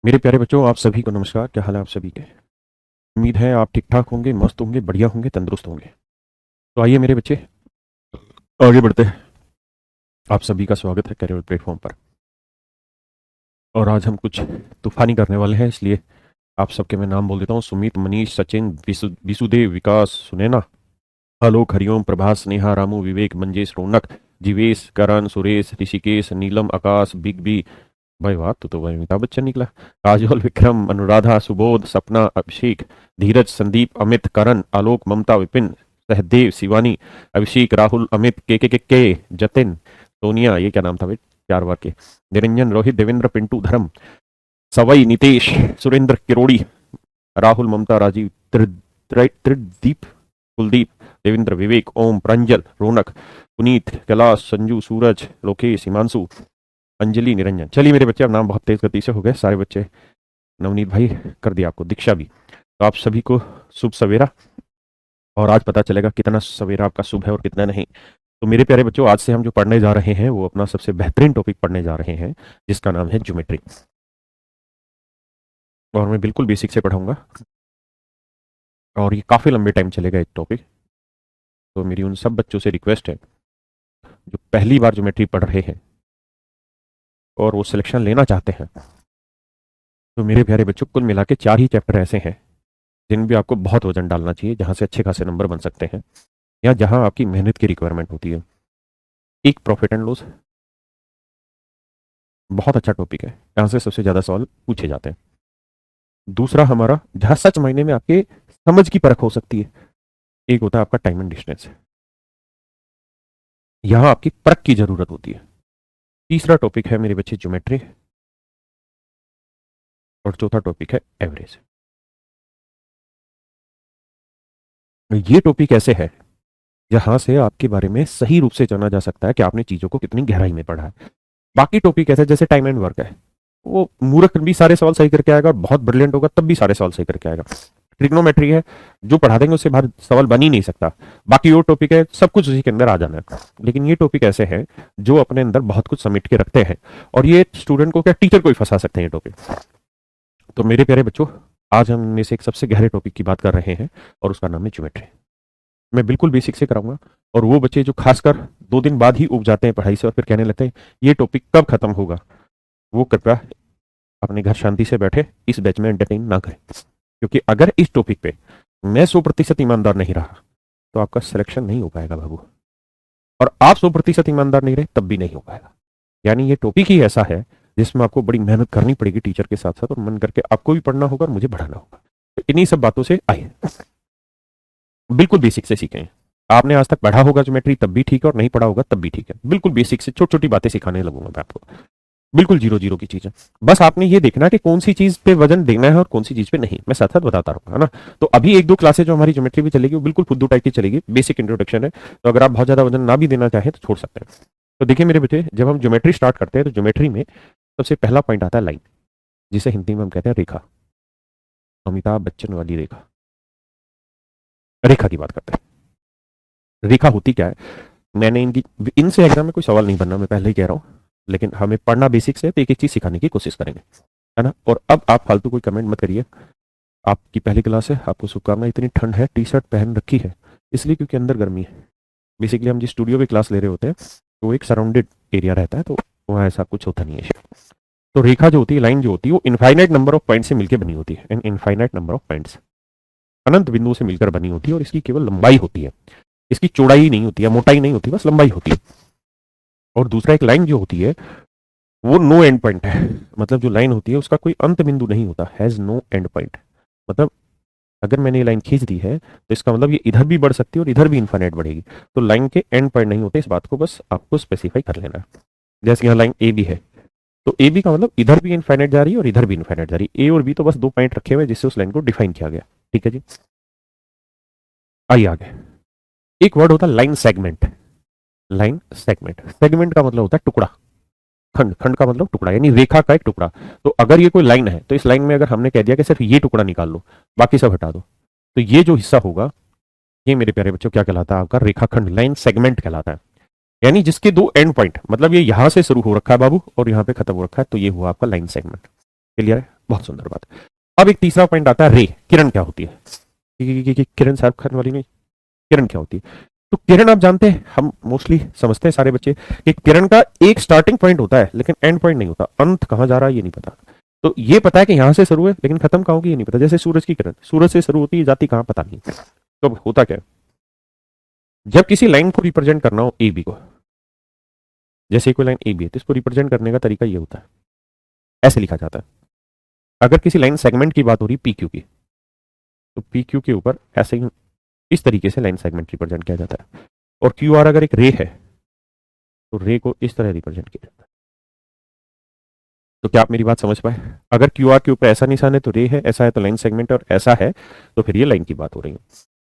मेरे प्यारे बच्चों, आप सभी को नमस्कार। क्या हाल है आप सभी के? उम्मीद है आप ठीक ठाक होंगे, मस्त होंगे, बढ़िया होंगे, तंदुरुस्त होंगे। तो आइए मेरे बच्चे, आगे बढ़ते हैं। आप सभी का स्वागत है कैरियर प्लेटफॉर्म पर। और आज हम कुछ तूफानी करने वाले हैं, इसलिए आप सबके मैं नाम बोल देता हूँ। सुमित, मनीष, सचिन, विसुदेव, विकास, सुनैना, आलोक, हरिओम, प्रभास, स्नेहा, रामू, विवेक, मंजेश, रौनक, जीवेश, करण, सुरेश, ऋषिकेश, नीलम, आकाश, बिग बी। भाई वाह, तू तो भाई अमिताभ बच्चन निकला। काजोल, विक्रम, अनुराधा, सुबोध, सपना, अभिषेक, धीरज, संदीप, अमित, करण, आलोक, ममता, विपिन, सहदेव, शिवानी, अभिषेक, राहुल, अमित, के, जतिन, सोनिया, ये क्या नाम था भाई, 4 बार के, निरंजन, रोहित, देवेंद्र, पिंटू, धर्म, सवई, नितेश, सुरेंद्र, किरोड़ी, राहुल, ममता, राजीव, त्रिदीप, कुलदीप, देवेंद्र, विवेक, ओम, प्रांजल, रौनक, पुनीत, कैलाश, संजू, सूरज, लोकेश, हिमांशु, अंजलि, निरंजन। चलिए मेरे बच्चे, अब नाम बहुत तेज गति से हो गए सारे बच्चे। नवनीत भाई कर दिया आपको, दीक्षा भी। तो आप सभी को शुभ सवेरा। और आज पता चलेगा कितना सवेरा आपका शुभ है और कितना नहीं। तो मेरे प्यारे बच्चों, आज से हम जो पढ़ने जा रहे हैं वो अपना सबसे बेहतरीन टॉपिक पढ़ने जा रहे हैं, जिसका नाम है ज्योमेट्री। और मैं बिल्कुल बेसिक से पढ़ाऊंगा, और ये काफ़ी लंबे टाइम चलेगा एक टॉपिक। तो मेरी उन सब बच्चों से रिक्वेस्ट है जो पहली बार ज्योमेट्री पढ़ रहे हैं और वो सिलेक्शन लेना चाहते हैं। तो मेरे प्यारे बच्चों, कुल मिला के 4 ही चैप्टर ऐसे हैं जिन भी आपको बहुत वजन डालना चाहिए, जहां से अच्छे खासे नंबर बन सकते हैं, या जहां आपकी मेहनत की रिक्वायरमेंट होती है। एक प्रॉफिट एंड लॉस, बहुत अच्छा टॉपिक है, यहाँ से सबसे ज्यादा सवाल पूछे जाते हैं। दूसरा हमारा, जहां सच मायने में आपके समझ की परख हो सकती है, एक होता है आपका टाइम एंड डिस्टेंस, यहां आपकी परख की जरूरत होती है। तीसरा टॉपिक है मेरे बच्चे ज्योमेट्री, और चौथा टॉपिक है एवरेज। ये टॉपिक ऐसे है जहां से आपके बारे में सही रूप से जाना जा सकता है कि आपने चीजों को कितनी गहराई में पढ़ा है। बाकी टॉपिक ऐसे जैसे टाइम एंड वर्क है, वो मूर्ख भी सारे सवाल सही करके आएगा, और बहुत ब्रिलियंट होगा तब भी सारे सवाल सही करके आएगा। ट्रिग्नोमेट्री है, जो पढ़ा देंगे उससे बाहर सवाल बन ही नहीं सकता। बाकी वो टॉपिक है, सब कुछ उसी के अंदर आ जाना है। लेकिन ये टॉपिक ऐसे हैं जो अपने अंदर बहुत कुछ समेट के रखते हैं, और ये स्टूडेंट को क्या, टीचर को ही फंसा सकते हैं ये टॉपिक। तो मेरे प्यारे बच्चों, आज हम इनमें से एक सबसे गहरे टॉपिक की बात कर रहे हैं, और उसका नाम है ज्योमेट्री। मैं बिल्कुल बेसिक से कराऊंगा, और वो बच्चे जो खासकर 2 दिन बाद ही उब जाते हैं पढ़ाई से और फिर कहने लगते हैं ये टॉपिक कब खत्म होगा, वो कृपया अपने घर शांति से बैठे, इस बैच में एंटरटेन ना करें। क्योंकि अगर इस टॉपिक पे मैं 100% ईमानदार नहीं रहा तो आपका सिलेक्शन नहीं हो पाएगा बाबू, और आप 100% ईमानदार नहीं रहे तब भी नहीं हो पाएगा। यानी ये टॉपिक ही ऐसा है जिसमें आपको बड़ी मेहनत करनी पड़ेगी टीचर के साथ साथ, और मन करके आपको भी पढ़ना होगा और मुझे पढ़ाना होगा। तो इन्हीं सब बातों से आइए बिल्कुल बेसिक से सीखें। आपने आज तक पढ़ा होगा ज्योमेट्री तब भी ठीक है, और नहीं पढ़ा होगा तब भी ठीक है। बिल्कुल बेसिक से छोटी छोटी बातें सिखाने लगूंगा मैं आपको, बिल्कुल जीरो जीरो की चीजें। बस आपने ये देखना कि कौन सी चीज पे वजन देना है और कौन सी चीज पे नहीं, मैं साथ साथ बताता रहूंगा, है ना। तो अभी 1-2 क्लासेज जो हमारी ज्योमेट्री भी चलेगी वो बिल्कुल फुद्दू टाइप की चलेगी, बेसिक इंट्रोडक्शन है। तो अगर आप बहुत ज्यादा वजन ना भी देना चाहें तो छोड़ सकते हैं। तो देखिए मेरे बच्चे, जब हम ज्योमेट्री स्टार्ट करते हैं तो ज्योमेट्री में सबसे पहला पॉइंट आता है लाइन, जिसे हिंदी में हम कहते हैं रेखा। अमिताभ बच्चन वाली रेखा, रेखा की बात करते हैं। रेखा होती क्या है, मैंने इनसे एग्जाम में कोई सवाल नहीं बनना, मैं पहले ही कह रहा हूँ। लेकिन हमें पढ़ना बेसिक से, तो एक एक चीज सिखाने की कोशिश करेंगे, है ना। और अब आप फालतू कोई कमेंट मत करिए। आपकी पहली क्लास है, आपको शुभकामनाएं। इतनी ठंड है, टी शर्ट पहन रखी है इसलिए क्योंकि अंदर गर्मी है। बेसिकली हम जिस स्टूडियो में क्लास ले रहे होते हैं तो एक सराउंडेड एरिया रहता है, तो वहाँ ऐसा कुछ होता नहीं है। तो रेखा जो होती है, लाइन जो होती है, वो इनफाइनाइट नंबर ऑफ पॉइंट से मिलकर बनी होती है। An infinite number of points, अनंत बिंदुओं से मिलकर बनी होती है, और इसकी केवल लंबाई होती है, इसकी चौड़ाई नहीं होती है, मोटाई नहीं होती, बस लंबाई होती है। और दूसरा, एक लाइन जो होती है वो नो एंड पॉइंट है। मतलब जो लाइन होती है उसका कोई अंत बिंदु नहीं होता, हैज नो एंड पॉइंट। मतलब अगर मैंने ये लाइन खींच दी है तो इसका मतलब ये इधर भी बढ़ सकती है और इधर भी इन्फाइनाइट बढ़ेगी। तो लाइन के एंड पॉइंट नहीं होते, इस बात को बस आपको स्पेसिफाई कर लेना है। जैसे यहाँ लाइन ए बी है, तो ए बी का मतलब इधर भी इन्फाइनाइट जा रही है और इधर भी इन्फाइनाइट जा रही है। ए और बी तो बस 2 पॉइंट रखे हुए हैं जिससे उस लाइन को डिफाइन किया गया। ठीक है जी, आइए आगे। एक वर्ड होता है line segment. Line segment, segment का मतलब होता है टुकड़ा, खंड, खंड का मतलब टुकड़ा, यानी रेखा का एक टुकड़ा। तो अगर ये कोई लाइन है तो इस लाइन में अगर हमने कह दिया कि सिर्फ ये टुकड़ा निकाल लो, बाकी सब हटा दो, तो ये जो हिस्सा होगा ये मेरे प्यारे बच्चों क्या कहलाता है, आपका रेखाखंड, लाइन सेगमेंट कहलाता है। यानी जिसके 2 एंड पॉइंट, मतलब ये यहां से शुरू हो रखा है बाबू और यहां पे खत्म हो रखा है, तो ये हुआ आपका लाइन सेगमेंट। क्लियर है। बहुत सुंदर बात। अब एक तीसरा पॉइंट आता है, रे, किरण क्या होती है। किरण शाहरुख खान वाली नहीं, किरण क्या होती है। तो किरण आप जानते हैं, हम मोस्टली समझते हैं सारे बच्चे कि किरण का एक स्टार्टिंग पॉइंट होता है लेकिन एंड पॉइंट नहीं होता, अंत कहां जा रहा है ये नहीं पता। तो ये पता है कि यहां से शुरू है लेकिन खत्म कहां होगी ये नहीं पता। जैसे सूरज की किरण सूरज से शुरू होती है, जाती कहां पता नहीं। तो अब होता क्या है, जब किसी लाइन को रिप्रेजेंट करना हो ए बी को, जैसे कोई लाइन ए बी है तो इसको रिप्रेजेंट करने का तरीका ये होता है, ऐसे लिखा जाता है। अगर किसी लाइन सेगमेंट की बात हो रही पी क्यू की, तो पी क्यू के ऊपर ऐसे ही इस तरीके से लाइन सेगमेंट रिप्रेजेंट किया जाता है। और क्यू आर अगर एक रे है तो रे को इस तरह रिप्रेजेंट किया जाता है। तो क्या आप मेरी बात समझ पाए। अगर क्यू आर के ऊपर ऐसा निशान है तो रे है, ऐसा है तो लाइन सेगमेंट, और ऐसा है तो फिर ये लाइन की बात हो रही है।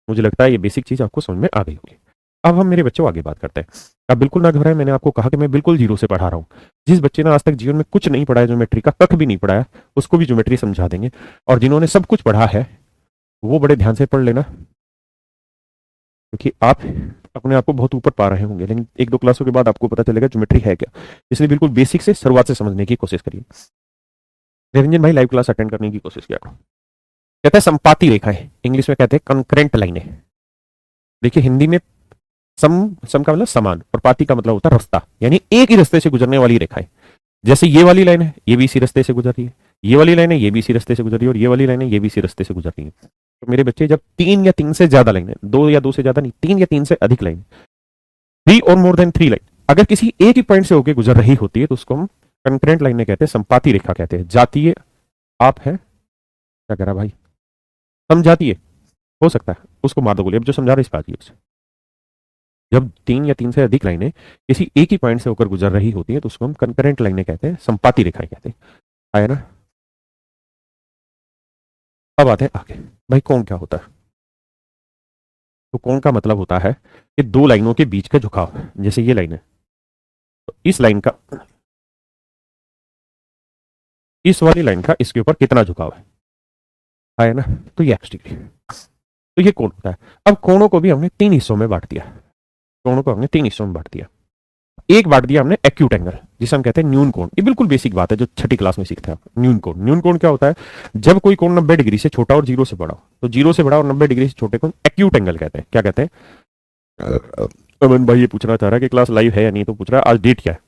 मुझे लगता है ये बेसिक चीज आपको समझ में आ गई होगी। अब हम मेरे बच्चों आगे बात करते हैं। अब बिल्कुल ना घबराएं, मैंने आपको कहा कि मैं बिल्कुल जीरो से पढ़ा रहा हूँ। जिस बच्चे ने आज तक जीवन में कुछ नहीं पढ़ा है, ज्योमेट्री का कख भी नहीं पढ़ा है, उसको भी ज्योमेट्री समझा देंगे। और जिन्होंने सब कुछ पढ़ा है वो बड़े ध्यान से पढ़ लेना, क्योंकि आप अपने आप को बहुत ऊपर पा रहे होंगे लेकिन एक दो क्लासों के बाद आपको पता चलेगा ज्योमेट्री है क्या। इसलिए बिल्कुल बेसिक से शुरुआत से समझने की कोशिश करिए। निरंजन भाई लाइव क्लास अटेंड करने की कोशिश किया करो। कहते हैं संपाती रेखाएं, इंग्लिश में कहते हैं कंकरेंट लाइनें। देखिए हिंदी में सम का मतलब समान, और पाती का मतलब होता है रास्ता, यानी एक ही रास्ते से गुजरने वाली रेखाएं। जैसे ये वाली लाइन है ये भी इसी रास्ते से गुजर रही है, ये वाली लाइन है ये भी इसी रास्ते से गुजर रही है, और ये वाली लाइन है ये भी इसी रास्ते से गुजर रही है। तो मेरे बच्चे जब तीन या तीन से ज्यादा लाइन है, दो या दो से ज्यादा नहीं, तीन या तीन से अधिक लाइन, थ्री और मोर देन थ्री लाइन अगर किसी एक ही पॉइंट से होकर गुजर रही होती है तो उसको हम कंकरेंट लाइनें कहते हैं, संपाती रेखा कहते हैं। जातीय आप है क्या कह रहा भाई, समझाती है हो सकता है उसको मार दो गोली, अब जो समझा रहा है इस बात की। जब तीन या तीन से अधिक लाइनें किसी एक ही पॉइंट से होकर गुजर रही होती हैं तो उसको हम कंकरेंट लाइनें कहते हैं, संपाती रेखाएं कहते हैं। आया ना। अब आते हैं आगे, भाई कोण क्या होता है। तो कोण का मतलब होता है कि दो लाइनों के बीच का झुकाव। जैसे ये लाइन है तो इस लाइन का, इस वाली लाइन का इसके ऊपर कितना झुकाव है, आया ना। तो ये x डिग्री, तो ये कोण होता है। अब कोणों को भी हमने तीन हिस्सों में बांट दिया, कोणों को हमने तीन हिस्सों में बांट दिया। एक बांट दिया हमने एक्यूट एंगल, जिसे हम कहते हैं न्यून कोण। ये बिल्कुल बेसिक बात है जो छठी क्लास में सीखते हैं आप। न्यून कोण, न्यून कोण क्या होता है, जब कोई कोण 90 डिग्री से छोटा और जीरो से बड़ा हो, तो जीरो से बड़ा और 90 डिग्री से छोटे कोण एक्यूट एंगल कहते हैं। क्या कहते हैं। अमन भाई ये पूछना चाह रहा है कि क्लास लाइव है या नहीं, तो पूछ रहा है आज डेट क्या है।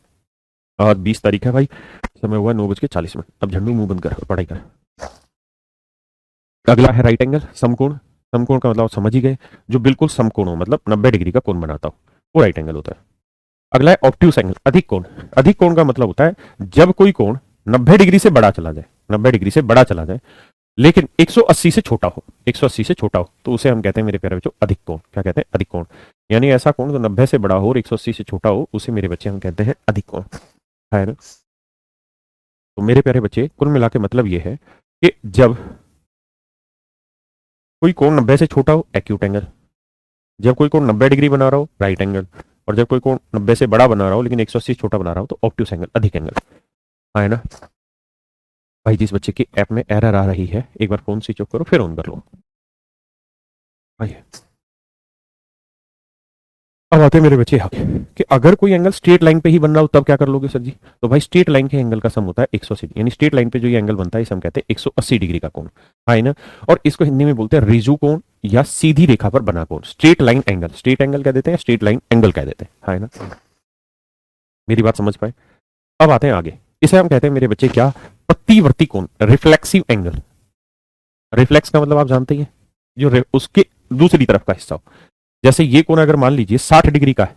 आज 20 तारीख है भाई, समय हुआ 9:40। अब झंडू मुंह बंद कर और पढ़ाई कर। अगला है राइट एंगल, समकोण। समकोण का मतलब आप समझ ही गए, जो बिल्कुल समकोण हो, मतलब 90 डिग्री का कोण बनाता हो, वो राइट एंगल होता है। अगला है ऑब्ट्यूस एंगल, अधिक कोण। अधिक कोण का मतलब होता है जब कोई कोण 90 डिग्री से बड़ा चला जाए, 90 डिग्री से बड़ा चला जाए लेकिन 180 से छोटा हो, 180 से छोटा हो, तो उसे हम कहते हैं मेरे प्यारे बच्चों अधिक कोण। क्या कहते हैं, अधिक कोण। यानी ऐसा कोण जो 90 से बड़ा हो और 180 से छोटा हो, उसे मेरे बच्चे हम कहते हैं अधिक कोण, है ना। तो मेरे प्यारे बच्चे कुल मिला के मतलब ये है कि जब कोई कोण 90 से छोटा हो एक्यूट एंगल, जब कोई कोण 90 डिग्री बना रहा हो राइट एंगल, और जब कोई कोण 90 से बड़ा बना रहा हो लेकिन 180 से छोटा बना रहा हो तो ऑब्ट्यूस एंगल, अधिक एंगल, है ना। भाई जिस बच्चे की ऐप में एरर आ रही है एक बार फोन स्विच ऑफ करो फिर ऑन कर लो। भाई अब आते हैं मेरे बच्चे आगे कि अगर कोई एंगल स्ट्रेट लाइन पे ही बन रहा हो तब क्या कर लोगे सर जी। तो भाई स्ट्रेट लाइन के एंगल का सम होता है 180, यानी स्ट्रेट लाइन पे जो ये एंगल बनता है इसे हम कहते हैं 180 डिग्री का कोण, है ना। और इसको हिंदी में बोलते हैं रिजु कोण या सीधी रेखा पर बना कोण। Straight line angle, straight angle कह देते हैं, स्ट्रेट लाइन एंगल कह देते हैं, है ना। मेरी बात समझ पाए। अब आते हैं आगे, इसे हम कहते हैं मेरे बच्चे क्या, प्रतिवर्ती कोण, रिफ्लेक्सिव एंगल। रिफ्लेक्स का मतलब आप जानते ही हैं, जो उसके दूसरी तरफ का हिस्सा हो। जैसे ये कोण अगर मान लीजिए 60 डिग्री का है,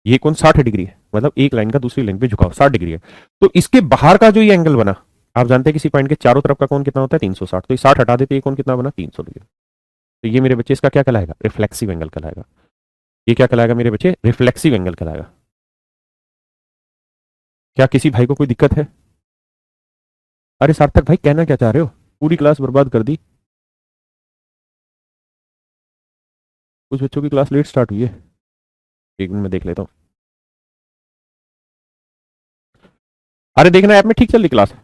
ये कोण 60 डिग्री है, मतलब एक लाइन का दूसरी लाइन पे झुकाव 60 डिग्री है, तो इसके बाहर का जो ये एंगल बना, आप जानते हैं किसी पॉइंट के चारों तरफ का कोण कितना होता है 360, तो ये 60 हटा देते ये कोण कितना बना 300 डिग्री। तो ये मेरे बच्चे इसका क्या कहलाएगा, रिफ्लेक्सिव एंगल कहलाएगा। ये क्या कहलाएगा मेरे बच्चे, रिफ्लेक्सिव एंगल कहलाएगा। क्या किसी भाई को कोई दिक्कत है। अरे सार्थक भाई कहना क्या चाह रहे हो, पूरी क्लास बर्बाद कर दी। कुछ बच्चों की क्लास लेट स्टार्ट हुई है, एक मिनट में देख लेता हूँ। अरे देखना ऐप में ठीक चल रही क्लास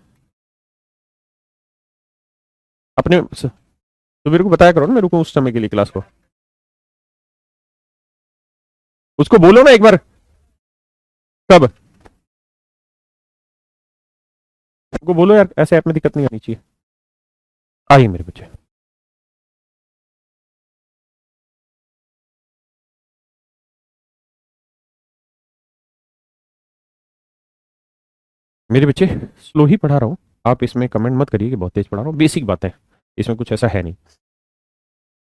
अपने तो मेरे को बताया करो ना, मैं रुकूं उस समय के लिए क्लास को। उसको बोलो ना एक बार। कब। उनको बोलो यार ऐसे ऐप में दिक्कत नहीं आनी चाहिए। आइए मेरे बच्चे, मेरे बच्चे स्लो ही पढ़ा रहा हूँ, आप इसमें कमेंट मत करिए कि बहुत तेज पढ़ा रहा हूँ, बेसिक बात है, इसमें कुछ ऐसा है नहीं।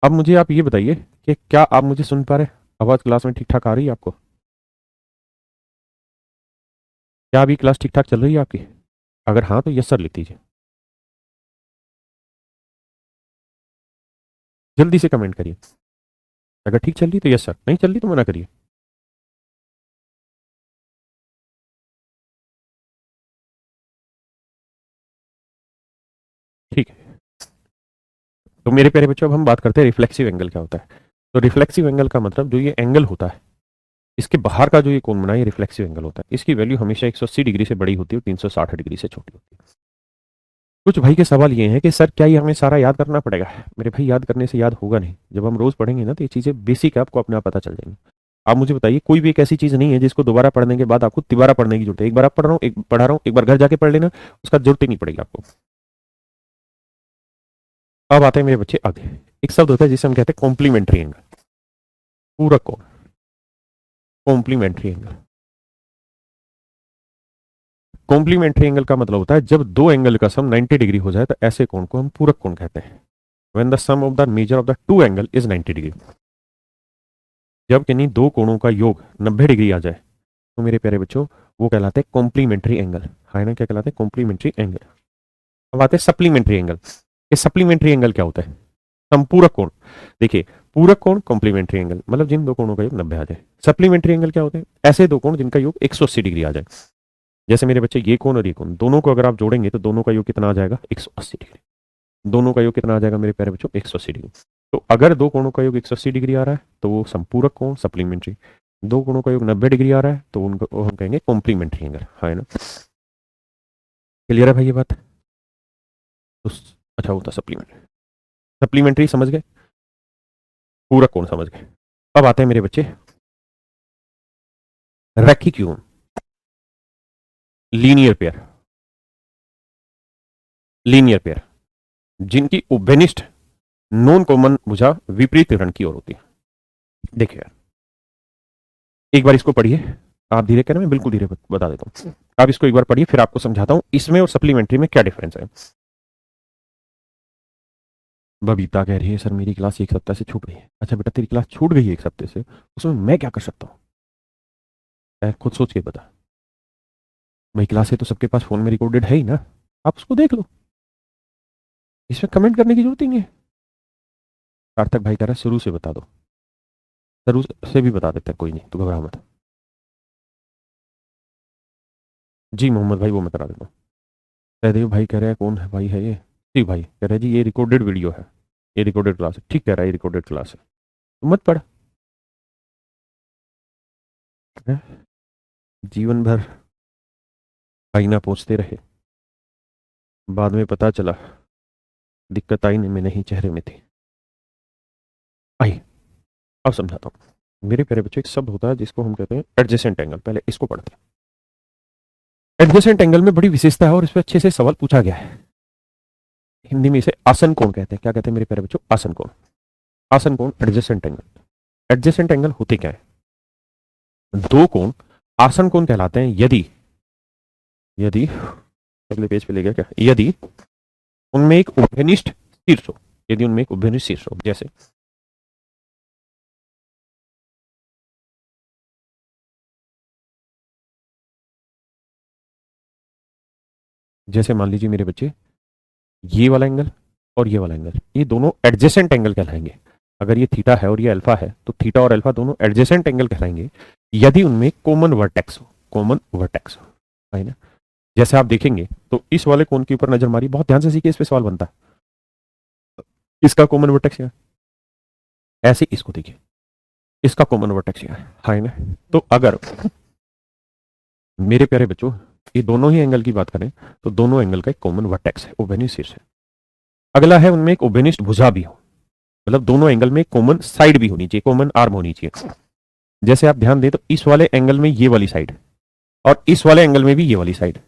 अब मुझे आप ये बताइए कि क्या आप मुझे सुन पा रहे हैं? आवाज़ क्लास में ठीक ठाक आ रही है आपको? क्या अभी क्लास ठीक ठाक चल रही है आपकी? अगर हाँ तो यस सर लिख दीजिए, जल्दी से कमेंट करिए। अगर ठीक चल रही तो यस सर, नहीं चल रही तो मना करिए। ठीक है, तो मेरे प्यारे बच्चों अब हम बात करते हैं रिफ्लेक्सिव एंगल क्या होता है। तो रिफ्लेक्सिव एंगल का मतलब जो ये एंगल होता है, इसके बाहर का जो ये कोण बना है ये रिफ्लेक्सिव एंगल होता है। इसकी वैल्यू हमेशा 180 डिग्री से बड़ी होती है और 360 डिग्री से छोटी होती है। कुछ भाई के सवाल ये हैं कि सर क्या ये हमें सारा याद करना पड़ेगा? मेरे भाई याद करने से याद होगा नहीं, जब हम रोज पढ़ेंगे ना तो ये चीजें बेसिक है, आपको अपने आप पता चल जाएंगी। आप मुझे बताइए, कोई भी एक ऐसी चीज नहीं है जिसको दोबारा पढ़ने के बाद आपको तिबारा पढ़ने की जरूरत है। एक बार आप पढ़ रहा हूँ, एक पढ़ा रहा हूँ, एक बार घर जाके पढ़ लेना, उसका जरूरत ही नहीं पड़ेगी आपको। अब आते हैं मेरे बच्चे आगे। एक शब्द होता है जिसे हम कहते हैं कॉम्प्लीमेंट्री एंगल, पूरक कोण, कॉम्प्लीमेंट्री एंगल। कॉम्प्लीमेंट्री एंगल का मतलब होता है जब दो एंगल का सम 90 डिग्री हो जाए तो ऐसे कोण को हम पूरक कोण कहते हैं। When the sum of the measure of the two angle is 90 degree, जब किन्हीं दो कोणों का योग 90 डिग्री आ जाए तो मेरे प्यारे बच्चों वो कहलाते हैं कॉम्प्लीमेंट्री एंगल। है ना, क्या कहलाते हैं? Complementary angle. अब आते हैं सप्लीमेंट्री एंगल। ये सप्लीमेंट्री एंगल क्या होता है? संपूरक कोण। देखिए, पूरक कोण कॉम्प्लीमेंट्री एंगल मतलब जिन दो कोणों का योग 90 आ जाए। सप्लीमेंट्री एंगल क्या होते हैं? ऐसे दो कोण जिनका योग 180 डिग्री आ जाए। जैसे मेरे बच्चे ये कोण और ये कोण, दोनों को अगर आप जोड़ेंगे तो दोनों का योग कितना आ जाएगा? 180 डिग्री। दोनों का योग कितना आ जाएगा मेरे प्यारे बच्चों? 180 डिग्री। तो अगर दो कोणों का योग 180 डिग्री आ रहा है तो वो संपूरक कोण सप्लीमेंट्री, दो कोणों का योग 90 डिग्री आ रहा है तो उनको हम कहेंगे कॉम्प्लीमेंट्री एंगल। है ना, क्लियर है भाई ये बात? तो अच्छा होता सप्लीमेंट्री, सप्लीमेंट्री समझ गए, पूरक कोण समझ गए। अब आते हैं मेरे बच्चे रैखिक युग्म, लीनियर पेयर, लीनियर पेयर जिनकी उभयनिष्ठ नॉन कॉमन भुजा विपरीत ऋण की ओर होती है। देखिए यार, एक बार इसको पढ़िए, आप धीरे करें, मैं बिल्कुल धीरे बता देता हूँ। आप इसको एक बार पढ़िए फिर आपको समझाता हूँ इसमें और सप्लीमेंट्री में क्या डिफरेंस है। बबीता कह रही है सर मेरी क्लास एक सप्ताह से छूट गई है। अच्छा बेटा, तेरी क्लास छूट गई है एक सप्ताह से, उसमें मैं क्या कर सकता हूँ? खुद सोच के बता भाई। क्लास है तो सबके पास फोन में रिकॉर्डेड है ही ना, आप उसको देख लो, इसमें कमेंट करने की जरूरत ही नहीं है। सार्थक भाई कह रहा है शुरू से बता दो, शुरू से भी बता देते हैं, कोई नहीं, तो घबरा मत। जी मोहम्मद भाई वो मैं करा देता हूँ। सहदेव भाई कह रहे हैं कौन है भाई है ये? जी भाई कह रहे हैं जी ये रिकॉर्डेड वीडियो है, ये रिकॉर्डेड क्लास है। ठीक कह रहा है, ये रिकॉर्डेड क्लास है, तो मत पढ़। जीवन भर भाई ना पहुंचते रहे, बाद में पता चला दिक्कत आईने में नहीं चेहरे में थी। आई, अब समझाता हूँ मेरे प्यारे बच्चों। एक शब्द होता है जिसको हम कहते हैं एडजेसेंट एंगल, पहले इसको पढ़ते हैं। एडजेसेंट एंगल में बड़ी विशेषता है और इस पर अच्छे से सवाल पूछा गया है। हिंदी में इसे आसन कोण कहते हैं। क्या कहते हैं मेरे प्यारे बच्चों? आसन कोण। आसन कोण एडजेसेंट एंगल। एडजेसेंट एंगल होते क्या है? दो कोण आसन कोण कहलाते हैं यदि, यदि अगले पेज पे ले गया क्या, यदि उनमें एक उभयनिष्ठ शीर्ष हो, यदि उनमें एक उभयनिष्ठ शीर्ष हो। जैसे जैसे मान लीजिए मेरे बच्चे, ये वाला एंगल और ये वाला एंगल, ये दोनों एडजेसेंट एंगल कहलाएंगे। अगर ये थीटा है और ये अल्फा है तो थीटा और अल्फा दोनों एडजेसेंट एंगल कहलाएंगे यदि उनमें कॉमन वर्टेक्स हो, कॉमन वर्टेक्स हो, है ना। जैसे आप देखेंगे तो इस वाले कोण के ऊपर नजर मारी, बहुत ध्यान से सीखिए, इस पे सवाल बनता है। इसका कॉमन वर्टेक्स क्या है? ऐसे इसको देखिए, इसका कॉमन वर्टेक्स क्या है ना। तो अगर मेरे प्यारे बच्चों ये दोनों ही एंगल की बात करें तो दोनों एंगल का एक कॉमन वर्टेक्स है, उभयनिष्ठ शीर्ष है। अगला है उनमें एक उभयनिष्ठ भुजा भी हो, मतलब दोनों एंगल में कॉमन साइड भी होनी चाहिए, कॉमन आर्म होनी चाहिए। जैसे आप ध्यान दें तो इस वाले एंगल में ये वाली साइड और इस वाले एंगल में भी ये वाली साइड,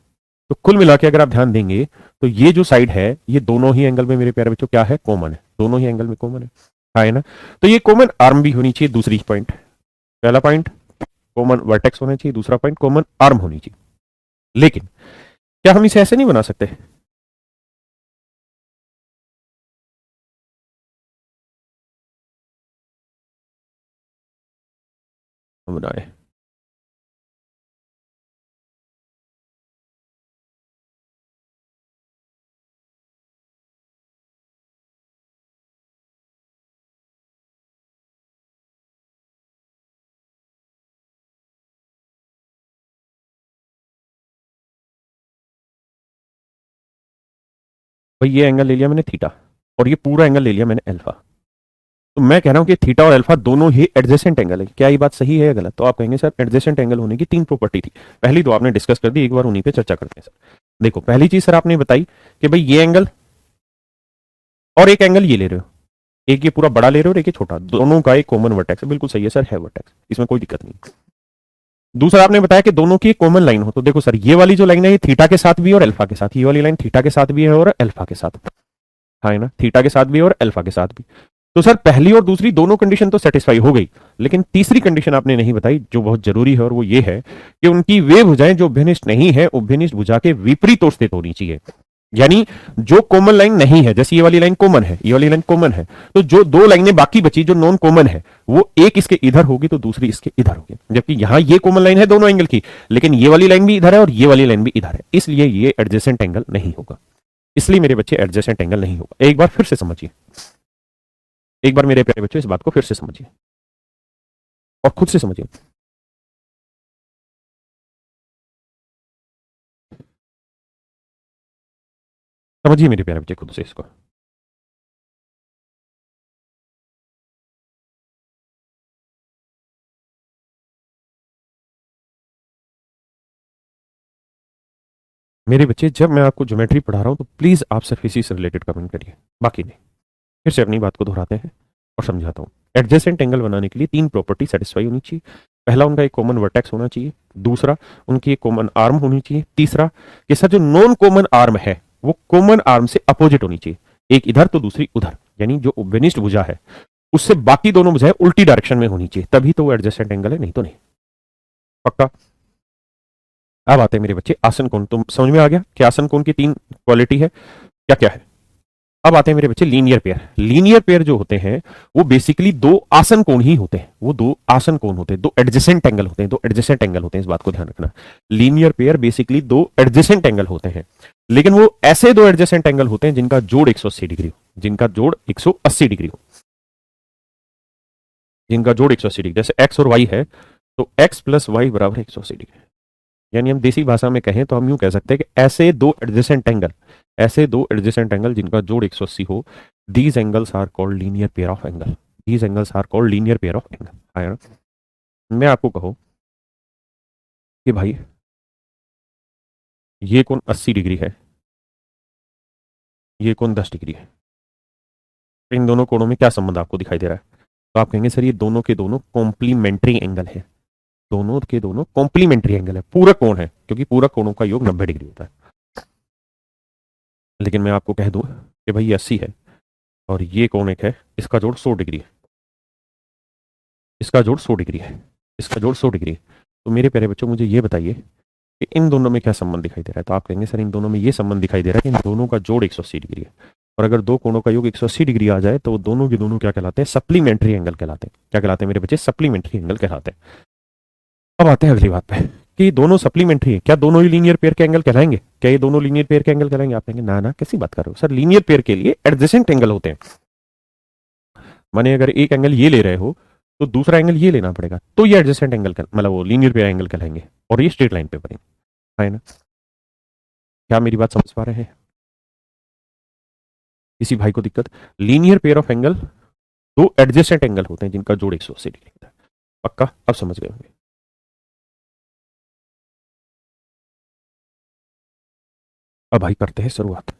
तो कुल मिला के अगर आप ध्यान देंगे तो ये जो साइड है ये दोनों ही एंगल में मेरे प्यारे बच्चों क्या है, कॉमन है, दोनों ही एंगल में कॉमन है, हाँ है ना। तो ये कॉमन आर्म भी होनी चाहिए, दूसरी पॉइंट, पहला पॉइंट कॉमन वर्टेक्स होना चाहिए, दूसरा पॉइंट कॉमन आर्म होनी चाहिए। लेकिन क्या हम इसे ऐसे नहीं बना सकते? हम बनाए, भाई ये एंगल ले लिया मैंने थीटा, और ये पूरा एंगल ले लिया मैंने अल्फा। तो मैं कह रहा हूं कि थीटा और अल्फा दोनों ही एडजेसेंट एंगल है। क्या ये बात सही है या गलत? तो आप कहेंगे सर एडजेसेंट एंगल होने की तीन प्रॉपर्टी थी, पहली दो आपने डिस्कस कर दी, एक बार उन्हीं पे चर्चा करते हैं सर। देखो पहली चीज सर आपने बताई कि भाई ये एंगल और एक एंगल ये ले रहे हो, एक ये पूरा बड़ा ले रहे हो और एक ये छोटा, दोनों का एक कॉमन वर्टेक्स है। बिल्कुल सही है सर, है वर्टेक्स, इसमें कोई दिक्कत नहीं। दूसरा आपने बताया कि दोनों की एक कॉमन लाइन हो, तो देखो सर ये वाली जो लाइन है ये थीटा के साथ भी है और अल्फा के साथ, ये वाली लाइन थीटा के साथ भी है और अल्फा के साथ, हाँ है ना, थीटा के साथ भी और अल्फा के साथ भी। तो सर पहली और दूसरी दोनों कंडीशन तो सेटिस्फाई हो गई, लेकिन तीसरी कंडीशन आपने नहीं बताई जो बहुत जरूरी है, और वो ये है कि उनकी वे भुजाएं जो उभयनिष्ठ नहीं है उभयनिष्ठ भुजा के विपरीत ओर स्थित होनी चाहिए। यानी जो कॉमन लाइन नहीं है, जैसे ये वाली लाइन कॉमन है, ये वाली लाइन कॉमन है, तो जो दो लाइनें बाकी बची जो नॉन कॉमन है, वो एक इसके इधर होगी तो दूसरी इसके इधर होगी। जबकि यहां ये कॉमन लाइन है दोनों एंगल की, लेकिन ये वाली लाइन भी इधर है और ये वाली लाइन भी इधर है, इसलिए ये एडजेसेंट एंगल नहीं होगा। इसलिए मेरे बच्चे एडजेसेंट एंगल नहीं होगा। एक बार फिर से समझिए, एक बार मेरे प्यारे बच्चों इस बात को फिर से समझिए और खुद से समझिए। समझिए मेरे प्यारे बच्चे खुद से इसको। मेरे बच्चे जब मैं आपको ज्योमेट्री पढ़ा रहा हूं तो प्लीज आप सिर्फ इसी से रिलेटेड कमेंट करिए, बाकी नहीं। फिर से अपनी बात को दोहराते हैं और समझाता हूं। एडजेसेंट एंगल बनाने के लिए तीन प्रॉपर्टी सेटिस्फाई होनी चाहिए। पहला उनका एक कॉमन वर्टेक्स होना चाहिए, दूसरा उनकी एक कॉमन आर्म होनी चाहिए, तीसरा कि सर जो नॉन कॉमन आर्म है वो कॉमन आर्म से अपोजिट होनी चाहिए, एक इधर तो दूसरी उधर, यानी जो उभयनिष्ठ भुजा है उससे बाकी दोनों भुजाएं उल्टी डायरेक्शन में होनी चाहिए, तभी तो वो एडजेसेंट एंगल है, नहीं तो नहीं। पक्का? अब आते हैं मेरे बच्चे आसन कोण। तुम समझ में आ गया कि आसन कोण की तीन क्वालिटी है, क्या क्या है। अब आते हैं मेरे बच्चे लीनियर पेयर। लीनियर पेयर जो होते हैं वो बेसिकली दो आसन कोण ही होते हैं, वो दो आसन कोण होते हैं, दो एडजेसेंट एंगल होते हैं, दो एडजेसेंट एंगल होते हैं, इस बात को ध्यान रखना। लीनियर पेयर बेसिकली दो एडजेसेंट एंगल होते हैं, लेकिन वो ऐसे दो एडजेसेंट एंगल होते हैं जिनका जोड़ 180 डिग्री हो, जिनका जोड़ 180 डिग्री हो, जिनका जोड़ 180 डिग्री, जैसे एक्स और वाई है तो एक्स प्लस वाई बराबर 180 डिग्री। यानी हम देसी भाषा में कहें तो हम यूं कह सकते हैं कि ऐसे दो एडजेसेंट एंगल, ऐसे दो एडजेसेंट एंगल जिनका जोड़ 180 हो, these angles are called linear pair of angle, these angles are called linear pair of angle. मैं आपको कहूं कि भाई ये कोण 80 डिग्री है, ये कोण 10 डिग्री है, इन दोनों कोणों में क्या संबंध आपको दिखाई दे रहा है? तो आप कहेंगे सर ये दोनों के दोनों कॉम्प्लीमेंट्री एंगल है, दोनों के दोनों कॉम्प्लीमेंट्री एंगल है, पूरक कोण है, क्योंकि पूरक कोणों का योग 90 डिग्री होता है। लेकिन मैं आपको कह दूं कि भाई ये 80 है और ये कोण एक है, इसका जोड़ 100 डिग्री है, इसका जोड़ 100 डिग्री है, इसका जोड़ 100 डिग्री है। तो मेरे प्यारे बच्चों मुझे ये बताइए कि इन दोनों में क्या संबंध दिखाई दे रहा है? तो आप कहेंगे सर इन दोनों में ये संबंध दिखाई दे रहा है कि इन दोनों का जोड़ 180 डिग्री है, और अगर दो कोणों का योग 180 डिग्री आ जाए तो वो दोनों के दोनों क्या कहलाते हैं? सप्लीमेंट्री एंगल कहलाते हैं। क्या कहलाते हैं मेरे बच्चे? सप्लीमेंट्री एंगल कहलाते हैं। अब आते हैं अगली बात पे कि दोनों सप्लीमेंट्री है, क्या दोनों ही लीनियर पेयर के एंगल कहलाएंगे? क्या ये दोनों लीनियर पेयर के एंगल कहलाएंगे? आप कहेंगे ना ना कैसी बात कर रहे हो सर, लीनियर पेयर के लिए एडजेसेंट एंगल होते हैं। माने अगर एक एंगल ये ले रहे हो तो दूसरा एंगल ये लेना पड़ेगा, तो ये एडजेसेंट एंगल मतलब वो लीनियर पेयर एंगल कहलाएंगे, और ये स्ट्रेट लाइन पे बनेंगे, है ना? क्या मेरी बात समझ पा रहे हैं? किसी भाई को दिक्कत? लीनियर पेयर ऑफ एंगल दो एडजेसेंट एंगल होते हैं जिनका जोड़ 180 डिग्री होता है। पक्का? अब समझ गए होंगे। अब भाई करते हैं शुरुआत।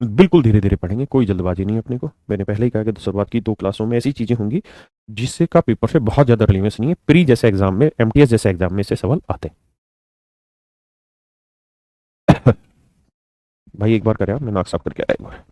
बिल्कुल धीरे धीरे पढ़ेंगे, कोई जल्दबाजी नहीं अपने को। मैंने पहले ही कहा कि शुरुआत की दो क्लासों में ऐसी चीजें होंगी जिससे का पेपर से बहुत ज्यादा रिलेवेंस नहीं है, प्री जैसे एग्जाम में, एमटीएस जैसे एग्जाम में से सवाल आते हैं। भाई एक बार करे आप, मैं नाक साफ करके आया एक बार।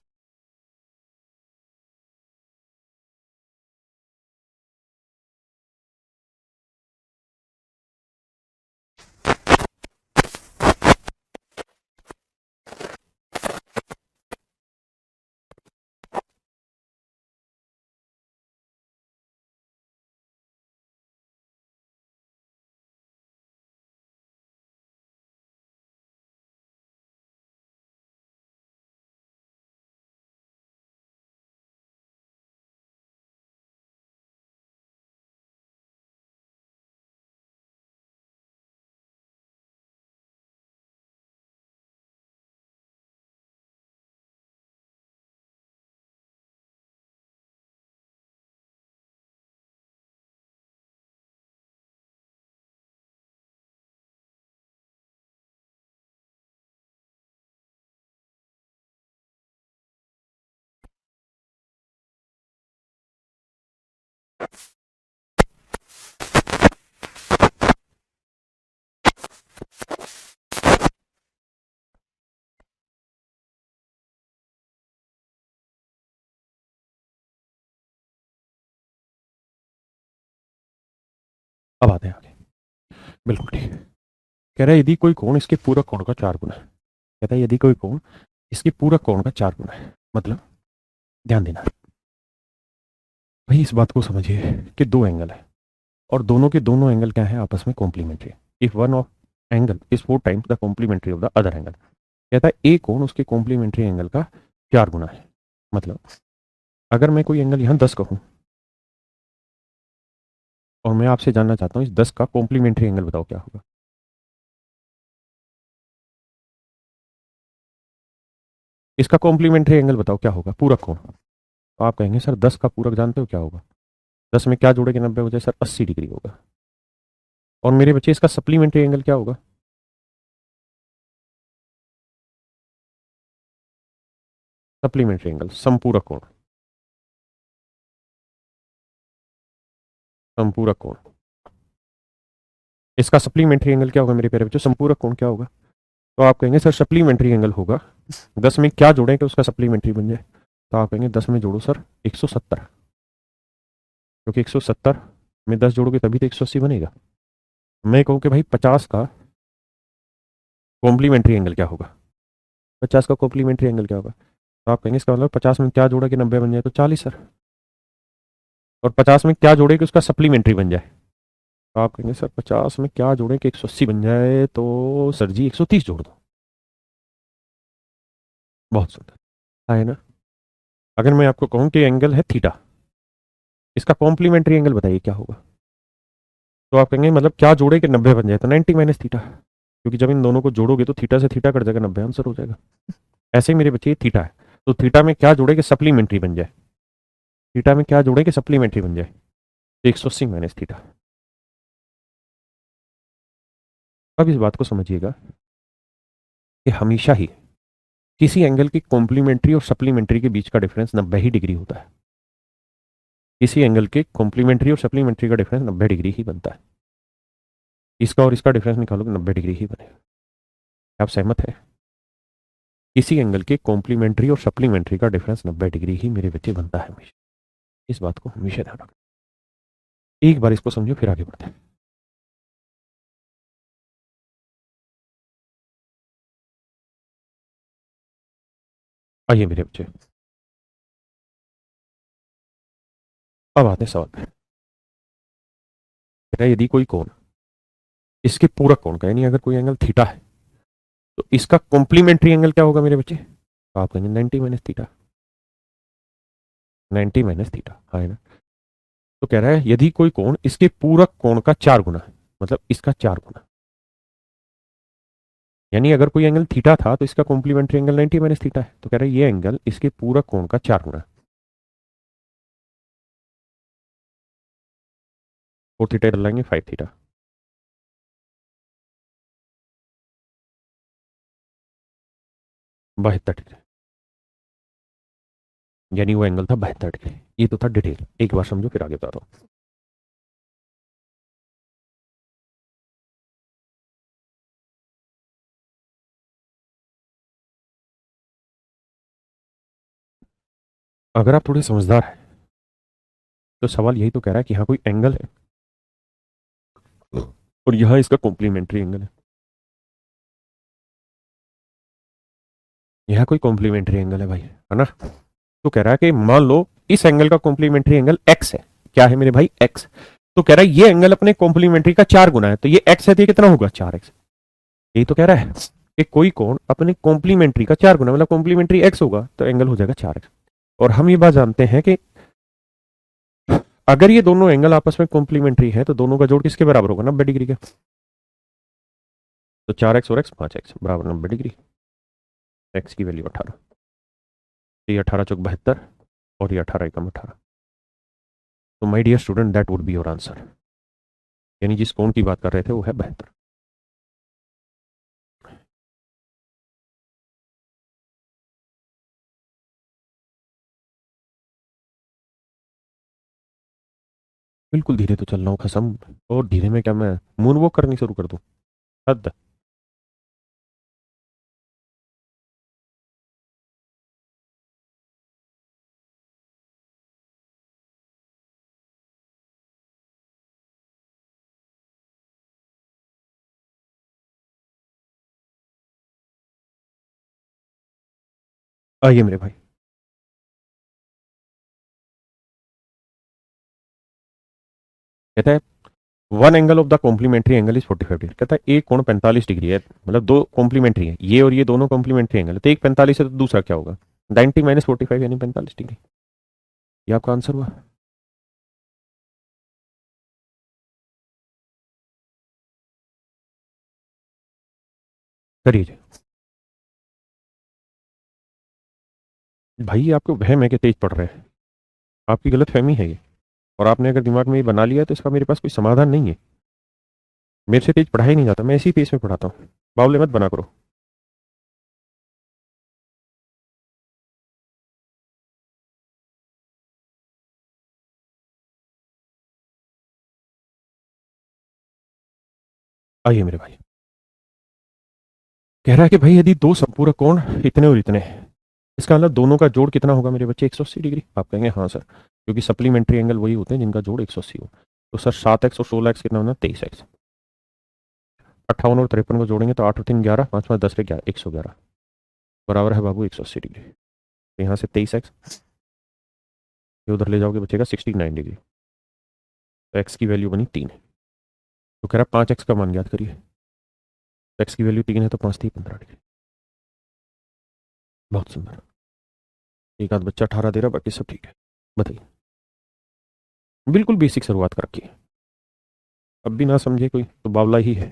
अब आते हैं आगे। बिल्कुल ठीक है। कह रहा है यदि कोई कोण इसके पूरक कोण का 4 गुना है। कहता है यदि कोई कोण इसके पूरक कोण का 4 गुना है, मतलब ध्यान देना भाई, इस बात को समझिए कि दो एंगल है और दोनों के दोनों एंगल क्या है, आपस में complementary. If one of angle is 4 times the complementary of the other angle. कहता है एक कोण उसके कॉम्प्लीमेंट्री एंगल का 4 गुना है। मतलब अगर मैं कोई एंगल यहाँ 10 कहूँ और मैं आपसे जानना चाहता हूँ इस 10 का कॉम्प्लीमेंट्री एंगल बताओ क्या होगा। इसका कॉम्प्लीमेंट्री एंगल बताओ क्या होगा, पूरक कोण। तो आप कहेंगे सर 10 का पूरक जानते हो क्या होगा, 10 में क्या जोड़ेंगे 90 हो जाए, सर 80 डिग्री होगा। और मेरे बच्चे इसका सप्लीमेंट्री एंगल क्या होगा। सप्लीमेंट्री एंगल संपूरक कोण, संपूरक कोण। इसका सप्लीमेंट्री एंगल क्या होगा मेरे प्यारे बच्चों, संपूरक कोण क्या होगा। तो आप कहेंगे सर सप्लीमेंट्री एंगल होगा 10 में क्या जोड़ें कि उसका सप्लीमेंट्री बन जाए। तो आप कहेंगे 10 में जोड़ो सर 170, क्योंकि 170 में 10 जोड़ोगे तभी तो 180 बनेगा। मैं कहूँ कि भाई 50 का कॉम्प्लीमेंट्री एंगल क्या होगा, 50 का कॉम्प्लीमेंट्री एंगल क्या होगा। तो आप कहेंगे इसका मतलब 50 में क्या जोड़ा कि 90 बन जाए, तो 40 सर। और 50 में क्या जोड़े कि उसका सप्लीमेंट्री बन जाए। तो आप कहेंगे सर 50 में क्या जोड़े कि 180 बन जाए, तो सर जी 130 जोड़ दो। बहुत सुंदर है ना। अगर मैं आपको कहूं कि एंगल है थीटा, इसका कॉम्प्लीमेंट्री एंगल बताइए क्या होगा। तो आप कहेंगे मतलब क्या जोड़े कि 90 बन जाए, तो 90 माइनस थीटा, क्योंकि जब इन दोनों को जोड़ोगे तो थीटा से थीटा कट जाएगा, 90 आंसर हो जाएगा। ऐसे ही मेरे बच्चे ये थीटा है, तो थीटा में क्या जोड़े कि सप्लीमेंट्री बन जाए, थीटा में क्या जोड़े कि सप्लीमेंट्री बन जाए, 180 माइनस थीटा। अब इस बात को समझिएगा कि हमेशा ही किसी एंगल की कॉम्प्लीमेंट्री और सप्लीमेंट्री के बीच का डिफरेंस 90 ही डिग्री होता है। किसी एंगल के कॉम्प्लीमेंट्री और सप्लीमेंट्री का डिफरेंस 90 डिग्री ही बनता है। इसका और इसका डिफरेंस निकालोगे 90 डिग्री ही बनेगा। आप सहमत है। किसी एंगल के कॉम्प्लीमेंट्री और सप्लीमेंट्री का डिफरेंस 90 डिग्री ही मेरे बच्चे बनता है हमेशा। इस बात को हमेशा ध्यान रखना। एक बार इसको समझो फिर आगे बढ़ते हैं। आइए मेरे बच्चे, अब आते हैं सवाल पे। बेटा यदि कोई कोण इसके पूरक कोण का, यानी अगर कोई एंगल थीटा है तो इसका कॉम्प्लीमेंट्री एंगल क्या होगा मेरे बच्चे। तो आप कहेंगे 90 माइनस थीटा, 90 माइनस थीटा है ना। तो कह रहा है यदि कोई कोण इसके पूरक कोण का 4 गुना है, मतलब इसका 4 गुना, यानी अगर कोई एंगल थीटा था तो इसका कॉम्प्लीमेंट्री एंगल 90 माइनस थीटा है। तो कह रहा है ये एंगल इसके पूरक कोण का 4 गुना है। 4 थीटा इधर लाएंगे 5 थीटा, 72 डिग्री, यानी वो एंगल था 72 डिग्री। ये तो था डिटेल, एक बार समझो फिर आगे बता रहा हूँ। अगर आप थोड़े समझदार हैं तो सवाल यही तो कह रहा है कि यहाँ कोई एंगल है और यहाँ इसका कॉम्प्लीमेंट्री एंगल है। यहाँ कोई कॉम्प्लीमेंट्री एंगल है भाई, है ना। तो कह रहा है कि मान लो इस एंगल का कॉम्प्लीमेंट्री एंगल एक्स है। क्या है मेरे भाई? एक्स। तो कह रहा है ये एंगल अपने कॉम्प्लीमेंट्री का 4 गुना है, तो ये एक्स है तो ये कितना होगा? 4x। यही तो कह रहा है कि कोई कोण अपने कॉम्प्लीमेंट्री का 4 गुना, मतलब कॉम्प्लीमेंट्री एक्स होगा तो एंगल हो जाएगा 4x। और हम ये बात जानते हैं कि अगर ये दोनों एंगल आपस में कॉम्प्लीमेंट्री है तो दोनों का जोड़ किसके बराबर होगा? 90 डिग्री का। तो 4x और x 5x बराबर 90 डिग्री। एक्स की वैल्यू 18। ये 18 × 4 = 72 और ये 18 × 18। तो my dear student, that would be your answer. यानी जिस कोण की बात कर रहे थे वो है 72। बिल्कुल धीरे तो चल रहा हूँ कसम। और धीरे में क्या मैं मून वॉक करनी शुरू कर दूँ? हद है। आइए मेरे भाई। कहता है one angle of the complementary angle is 45 degree. कहता है एक कोण 45 डिग्री है, मतलब दो कॉम्प्लीमेंट्री है, ये और ये दोनों कॉम्प्लीमेंट्री एंगल है, तो एक 45 है तो दूसरा क्या होगा? 90 - 45 यानी 45 डिग्री। ये आपका आंसर हुआ। करिए जी। भाई ये आपको वहम है कि तेज पढ़ रहे हैं, आपकी गलत फहमी है ये। और आपने अगर दिमाग में ये बना लिया है तो इसका मेरे पास कोई समाधान नहीं है। मेरे से तेज पढ़ा ही नहीं जाता, मैं इसी पेस में पढ़ाता हूँ। बावले मत बना करो। आइए मेरे भाई। कह रहा है कि भाई यदि दो संपूरक कोण इतने और इतने हैं, इसका मतलब दोनों का जोड़ कितना होगा मेरे बच्चे? 180 डिग्री। आप कहेंगे हाँ सर, क्योंकि सप्लीमेंट्री एंगल वही होते हैं जिनका जोड़ 180 हो। तो सर 7x और 16x कितना होना? 23x। 58 और 53 को जोड़ेंगे तो 8 और 3 11, 5 5 10 × 11 111 बराबर है बाबू 180 डिग्री। तो यहाँ से 23x ये उधर ले जाओगे बचेगा 69 डिग्री। तो एक्स की वैल्यू बनी 3। तो कह रहा 5x का मान ज्ञात करिए। एक्स की वैल्यू 3 है तो 5 थी 15 डिग्री। बहुत सुंदर। एक आध बच्चा 18 दे रहा, बाकी सब ठीक है। बताइए। बिल्कुल बेसिक शुरुआत कर रखी है। अब भी ना समझे कोई तो बावला ही है।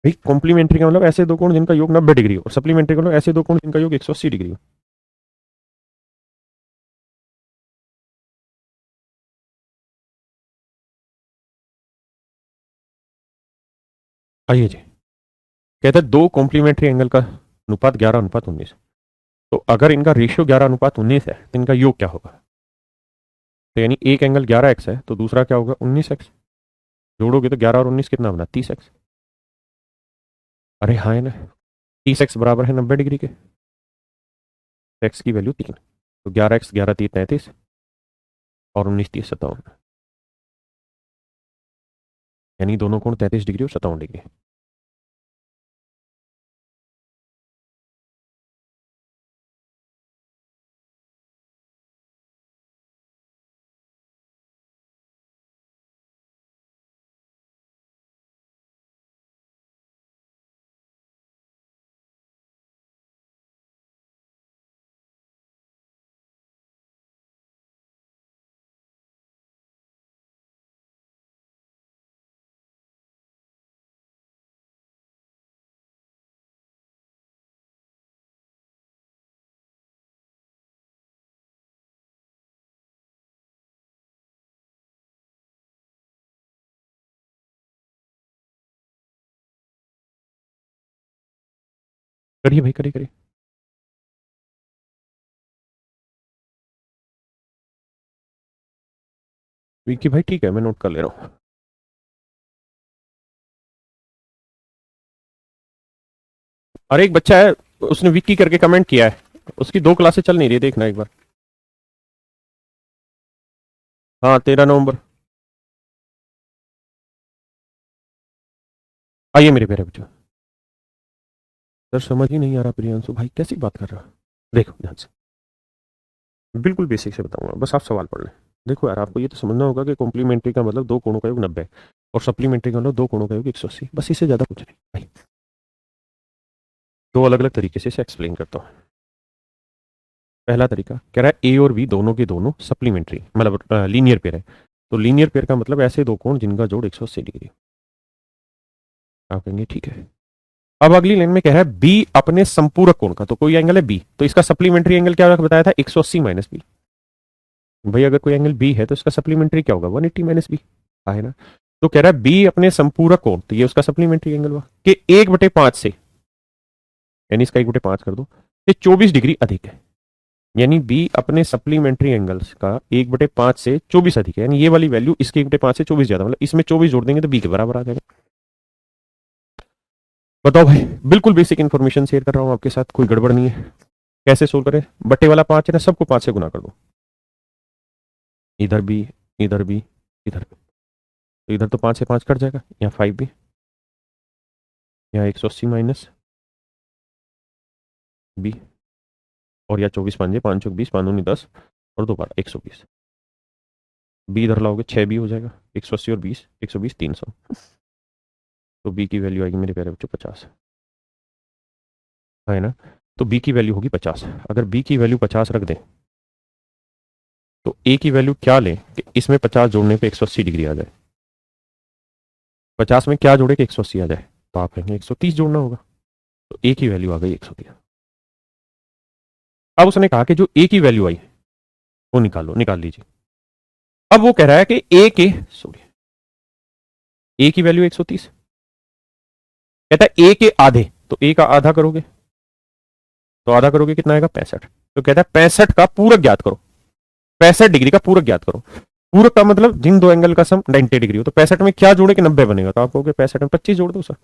भाई कॉम्प्लीमेंट्री का मतलब ऐसे दो कोण जिनका योग 90 डिग्री हो, और सप्लीमेंट्री का मतलब ऐसे दो कोण जिनका योग 180 डिग्री हो। आइए जी। कहते हैं दो कॉम्प्लीमेंट्री एंगल का अनुपात 11:19। तो अगर इनका रेशियो 11:19 है तो इनका योग क्या होगा? तो यानी एक एंगल 11x है तो दूसरा क्या होगा? 19x। जोड़ोगे तो 11 और 19 कितना बना? 30x। अरे हाँ है ना। 30x बराबर है 90 डिग्री के। एक्स की वैल्यू 3। तो 11x 11 3 33 और 19 30 57। यानी दोनों कोण 33 डिग्री और 57 डिग्री। करिए भाई, करिए करिए। विकी भाई ठीक है, मैं नोट कर ले रहा हूँ। अरे एक बच्चा है, उसने विक्की करके कमेंट किया है, उसकी 2 क्लासेस चल नहीं रही, देखना एक बार। हाँ 13 नवंबर। आइए मेरे प्यारे बच्चों। सर समझ ही नहीं आ रहा प्रियांशु भाई, कैसी बात कर रहा है? देखो ध्यान से, बिल्कुल बेसिक से बताऊंगा, बस आप सवाल पढ़ लें। देखो यार, आपको ये तो समझना होगा कि कॉम्प्लीमेंट्री का मतलब 2 कोणों का योग 90 और सप्लीमेंट्री का मतलब 2 कोणों का योग 180, बस इससे ज्यादा कुछ नहीं भाई। 2 अलग अलग तरीके से इसे एक्सप्लेन करता हूँ। पहला तरीका कह रहा है ए और बी दोनों के दोनों सप्लीमेंट्री मतलब लीनियर पेयर है। तो लीनियर पेयर का मतलब ऐसे 2 कोण जिनका जोड़ 180 डिग्री। आप कहेंगे ठीक है। अब अगली लाइन में कह रहा है बी अपने संपूरक कोण का, तो कोई एंगल है बी, तो इसका सप्लीमेंट्री एंगल क्या बताया था? 180 माइनस बी। भाई अगर कोई एंगल बी है तो इसका सप्लीमेंट्री क्या होगा? 180 माइनस बी है ना। तो कह रहा है बी अपने संपूरक कोण, तो ये उसका सप्लीमेंट्री एंगल हुआ कि 1/5 से, यानी इसका 1/5 कर दो, ये 24 डिग्री अधिक है। यानी बी अपने सप्लीमेंट्री एंगल्स का 1/5 से 24 अधिक है, यानी ये वाली वैल्यू इसके 1/5 से 24 ज्यादा, मतलब इसमें 24 जोड़ देंगे तो बी के बराबर आ जाएगा। बताओ भाई, बिल्कुल बेसिक इन्फॉर्मेशन शेयर कर रहा हूं आपके साथ, कोई गड़बड़ नहीं है। कैसे सोल्व करें? बट्टे वाला 5 है ना, सबको 5 से गुना कर दो। इधर भी, इधर भी, इधर भी, तो इधर तो 5 से 5 कट जाएगा, यहाँ 5 भी, यहाँ 180 माइनस बी, और या 24 5 5 चौक 20 5 दूनी 10 और 2 12 120। बी इधर लाओगे 6 बी हो जाएगा, 180 और 20 120 300। तो बी की वैल्यू आएगी मेरे प्यारे बच्चों 50, है ना। तो बी की वैल्यू होगी 50। अगर बी की वैल्यू 50 रख दें तो ए की वैल्यू क्या लें कि इसमें 50 जोड़ने पे 180 डिग्री आ जाए? 50 में क्या जोड़े कि 180 आ जाए? तो आप कहेंगे 130 जोड़ना होगा, तो ए की वैल्यू आ गई 130। अब उसने कहा कि जो ए की वैल्यू आई वो निकालो, निकाल लीजिए। अब वो कह रहा है कि ए के सॉरी ए की वैल्यू 130, कहता है ए के आधे, तो ए का आधा करोगे तो आधा करोगे कितना आएगा? 65। तो कहता है 65 का पूरक ज्ञात करो, 65 डिग्री का पूरक ज्ञात करो। पूरक का मतलब जिन 2 एंगल का सम 90 डिग्री हो, तो 65 में क्या जोड़े कि 90 बनेगा? तो आप कहोगे 65 में 25 जोड़ दो सर,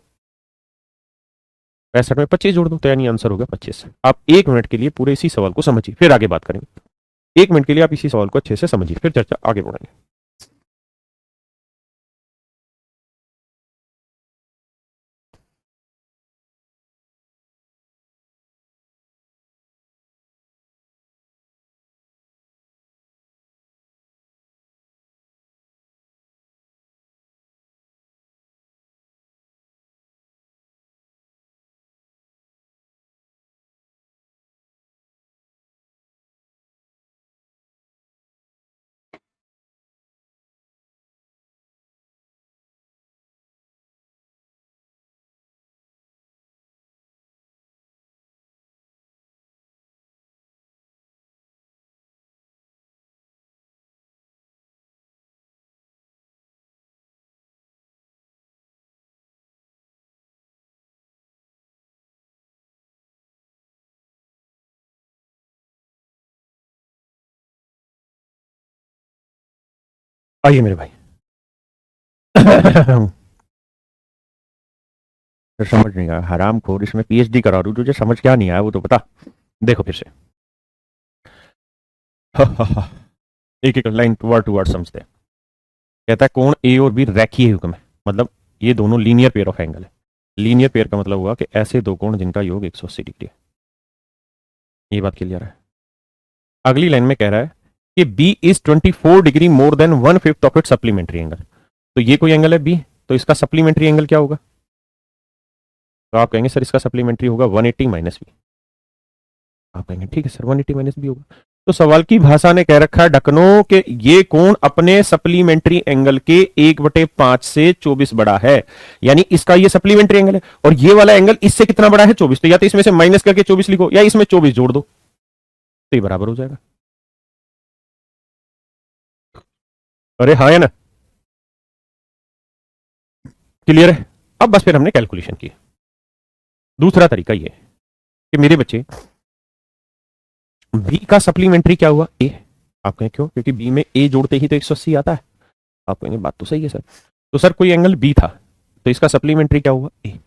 65 में 25 जोड़ दो, तो यानी आंसर होगा 25। आप 1 मिनट के लिए पूरे इसी सवाल को समझिए, फिर आगे बात करेंगे। 1 मिनट के लिए आप इसी सवाल को अच्छे से समझिए, फिर चर्चा आगे बढ़ाएंगे। आइए मेरे भाई। तो समझ नहीं आया, हराम खोर, इसमें पीएचडी करा रहा हूं, तुझे समझ क्या नहीं आया वो तो बता। देखो फिर से। एक एक लाइन टू वर्ड समझते हैं। कहता है कोण ए और बी रेखीय युग्म है, मतलब ये दोनों लीनियर पेयर ऑफ एंगल है। लीनियर पेयर का मतलब हुआ कि ऐसे 2 कोण जिनका योग 180 डिग्री है। ये बात क्लियर है। अगली लाइन में कह रहा है कि B is 24 degree more than 1/5 of it supplementary angle. तो ये कोई एंगल है बी, तो इसका सप्लीमेंट्री एंगल क्या होगा? तो आप कहेंगे सर इसका सप्लीमेंट्री होगा 180 माइनस बी। आप कहेंगे ठीक है सर 180 माइनस बी होगा। तो सवाल की भाषा ने कह रखा है ढकनो कि ये कोण अपने सप्लीमेंट्री एंगल के 1/5 से 24 बड़ा है, यानी इसका ये सप्लीमेंट्री एंगल है और ये वाला एंगल इससे कितना बड़ा है? 24। तो या तो इसमें से माइनस करके 24 लिखो या इसमें 24 जोड़ दो, तो ये बराबर हो जाएगा। अरे हाँ या ना, क्लियर है। अब बस फिर हमने कैलकुलेशन की। दूसरा तरीका ये कि मेरे बच्चे बी का सप्लीमेंट्री क्या हुआ? ए। आप कहें क्यों? क्योंकि बी में ए जोड़ते ही तो 180 आता है। आप कहेंगे बात तो सही है सर। तो सर कोई एंगल बी था, तो इसका सप्लीमेंट्री क्या हुआ? ए।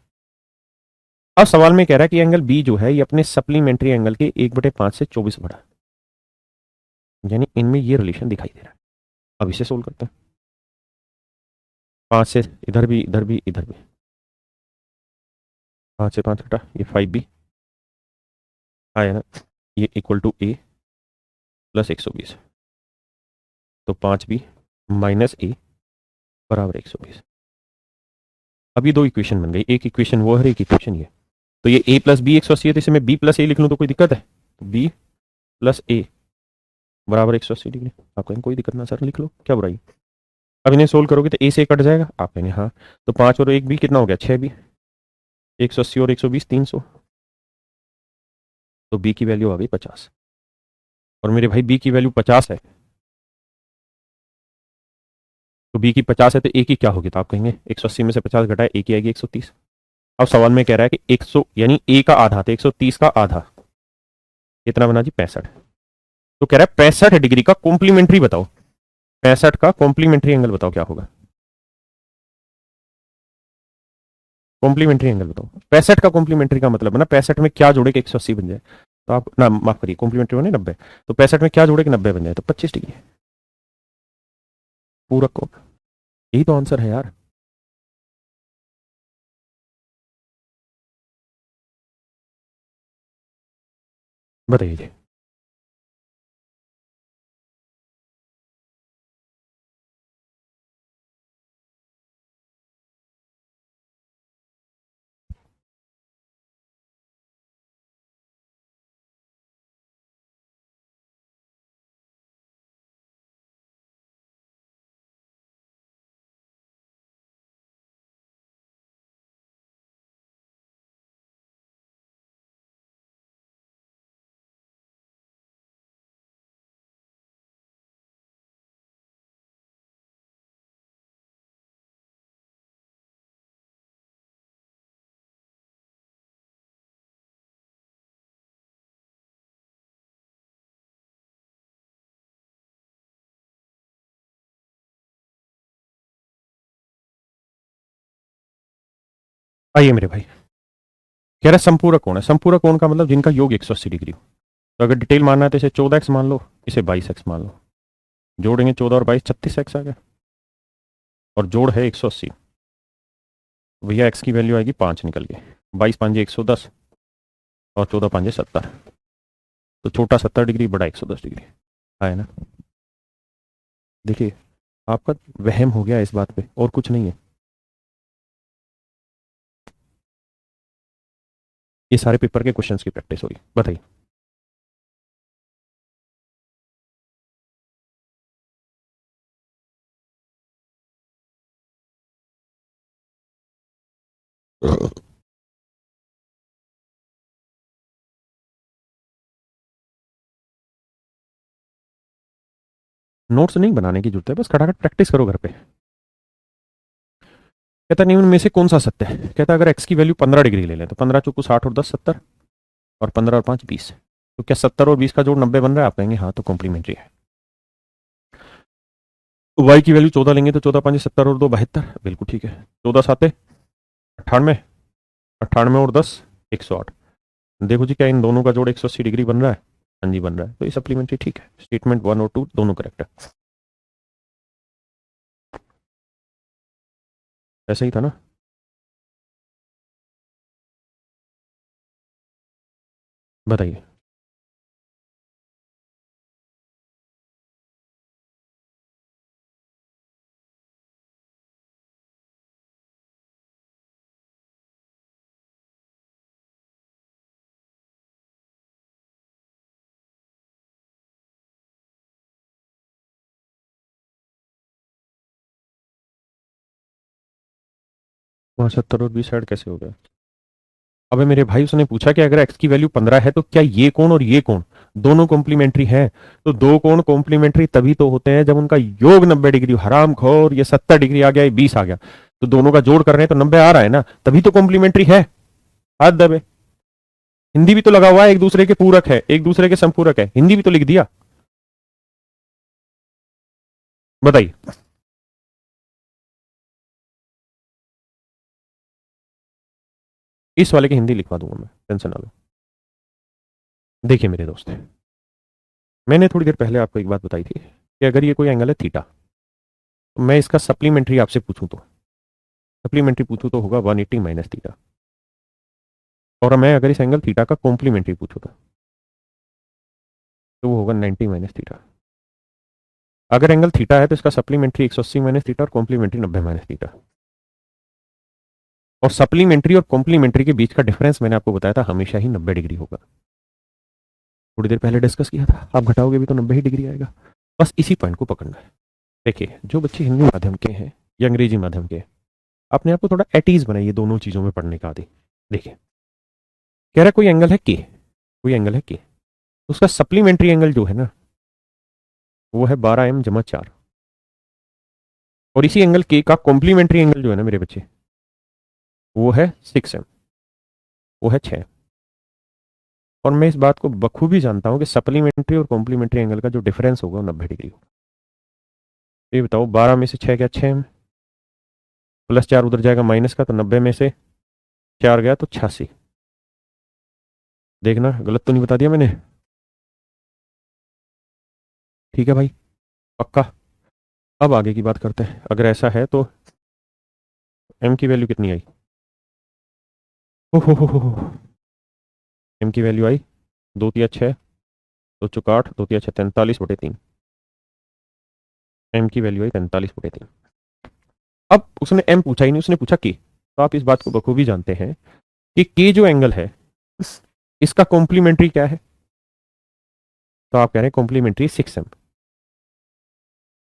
अब सवाल में कह रहा है कि एंगल बी जो है ये अपने सप्लीमेंट्री एंगल के 1/5 से 24 बड़ा, यानी इनमें ये रिलेशन दिखाई दे रहा है। अब इसे सोल्व करते हैं। 5 से इधर भी, इधर भी, इधर भी, 5 से 5 हटा, ये 5b आया ना, ये इक्वल टू ए प्लस 120, तो 5b माइनस ए बराबर 120। अब ये दो इक्वेशन बन गई, एक इक्वेशन वो है, एक इक्वेशन ये। तो ये a प्लस बी 180 है, तो इसे मैं b प्लस ए लिख लूँ तो कोई दिक्कत है? तो b प्लस ए बराबर 180 डिग्री। आप कहेंगे कोई दिक्कत ना सर, लिख लो, क्या बुराई। अब इन्हें सोल्व करोगे तो ए से कट जाएगा, आप कहेंगे हाँ, तो 5 और 1 भी कितना हो गया, 6b, 180 और 120 300, तो b की वैल्यू आ गई 50। और मेरे भाई b की वैल्यू 50 है, तो b की 50 है तो a की क्या होगी, तो आप कहेंगे 180 में से 50 घटाए a की आएगी 130। अब सवाल में कह रहा है कि 100 यानी a का आधा, तो 130 का आधा कितना बना जी, 65। तो कह रहा है 65 डिग्री का कॉम्प्लीमेंट्री बताओ, 65 का कॉम्प्लीमेंट्री एंगल बताओ क्या होगा। कॉम्प्लीमेंट्री एंगल बताओ, 65 का कॉम्प्लीमेंट्री का मतलब है ना 65 में क्या जोड़े कि 180 बन जाए, तो आप ना माफ करिए, कॉम्प्लीमेंट्री बने 90, तो 65 में क्या जोड़े कि 90 बन जाए, तो 25 डिग्री पूरक कोण। यही तो आंसर है यार। बताइए जी। आइए मेरे भाई, कह रहा है संपूरक कोण है, संपूरक कोण का मतलब जिनका योग 180 डिग्री हो। तो अगर डिटेल मानना है तो इसे 14x मान लो, इसे 22x मान लो, जोड़ेंगे 14 और 22 36x आ गया, और जोड़ है 180, भैया x की वैल्यू आएगी 5 निकल के, 22 पांजे 110 और 14 पांजे 70, तो छोटा 70 डिग्री, बड़ा 110 डिग्री आया ना। देखिए आपका वहम हो गया इस बात पे, और कुछ नहीं है। ये सारे पेपर के क्वेश्चंस की प्रैक्टिस हुई, बताइए। नोट्स नहीं बनाने की जरूरत है, बस खटाखट प्रैक्टिस करो घर पे। कहता नहीं उनमें से कौन सा सत्य है, कहता अगर एक्स की वैल्यू 15 डिग्री ले लें तो 15 चौको 60 और 10 70, और 15 और 5 20, तो क्या 70 और 20 का जोड़ 90 बन रहा है, आप कहेंगे हाँ तो कॉम्प्लीमेंट्री है। वाई की वैल्यू 14 लेंगे तो 14 पांच 70 और 2 72, बिल्कुल ठीक है। 14 साते 98, 98 और 10 108, देखो जी क्या इन दोनों का जोड़ 180 डिग्री बन रहा है, हाँ जी बन रहा है, तो ये सप्लीमेंट्री ठीक है। स्टेटमेंट 1 और 2 दोनों करेक्ट है। ऐसा ही था ना। बताइए। 75 और 20 ऐड कैसे हो गया? अबे मेरे भाई उसने पूछा कि अगर एक्स की वैल्यू 15 है तो क्या ये कोण और ये कोण दोनों कॉम्प्लीमेंट्री है, तो दो कोण कॉम्प्लीमेंट्री तभी तो होते हैं जब उनका योग 90 डिग्री। हराम खोर, ये 70 डिग्री आ गया, ये 20 आ गया, तो दोनों का जोड़ कर रहे हैं तो 90 आ रहा है ना, तभी तो कॉम्प्लीमेंट्री है। हाथ दबे। हिंदी भी तो लगा हुआ है, एक दूसरे के पूरक है, एक दूसरे के संपूरक है, हिंदी भी तो लिख दिया। बताइए। इस वाले की हिंदी लिखवा दूंगा मैं, टेंशन ना लो। देखिए मेरे दोस्त, मैंने थोड़ी देर पहले आपको एक बात बताई थी कि अगर ये कोई एंगल है थीटा, तो मैं इसका सप्लीमेंट्री आपसे पूछूं तो, सप्लीमेंट्री पूछूं तो होगा 180 माइनस थीटा। और मैं अगर इस एंगल थीटा का कॉम्प्लीमेंट्री पूछूं तो वो होगा 90 माइनस थीटा। अगर एंगल थीटा है तो इसका सप्लीमेंट्री 180 माइनस थीटा और कॉम्प्लीमेंट्री 90 माइनस थीटा। और सप्लीमेंट्री और कॉम्प्लीमेंट्री के बीच का डिफरेंस मैंने आपको बताया था हमेशा ही 90 डिग्री होगा। थोड़ी देर पहले डिस्कस किया था, आप घटाओगे भी तो 90 ही डिग्री आएगा। बस इसी पॉइंट को पकड़ना है। देखिए, जो बच्चे हिंदी माध्यम के हैं या अंग्रेजी माध्यम के, अपने आप को थोड़ा एटीज बनाइए दोनों चीजों में पढ़ने का आदि। देखिए, कह रहा है कोई एंगल है के, कोई एंगल है के, उसका सप्लीमेंट्री एंगल जो है ना, वो है 12m/4। और इसी एंगल के का कॉम्प्लीमेंट्री एंगल जो है ना मेरे बच्चे, वो है 6m, वो है 6। और मैं इस बात को बखूबी जानता हूं कि सप्लीमेंट्री और कॉम्प्लीमेंट्री एंगल का जो डिफरेंस होगा वो 90 डिग्री होगा। ये बताओ, 12 में से 6 गया 6 में, प्लस 4 उधर जाएगा माइनस का, तो 90 में से 4 गया तो 86। देखना गलत तो नहीं बता दिया मैंने? ठीक है भाई, पक्का। अब आगे की बात करते हैं। अगर ऐसा है तो एम की वैल्यू कितनी आई? हो एम की वैल्यू आई 2 × 6, 2 × 8, 2 × 6 43/3। एम की वैल्यू आई 43/3। अब उसने एम पूछा ही नहीं, उसने पूछा के। तो आप इस बात को बखूबी जानते हैं कि के जो एंगल है इसका कॉम्प्लीमेंट्री क्या है? तो आप कह रहे हैं कॉम्प्लीमेंट्री 6m।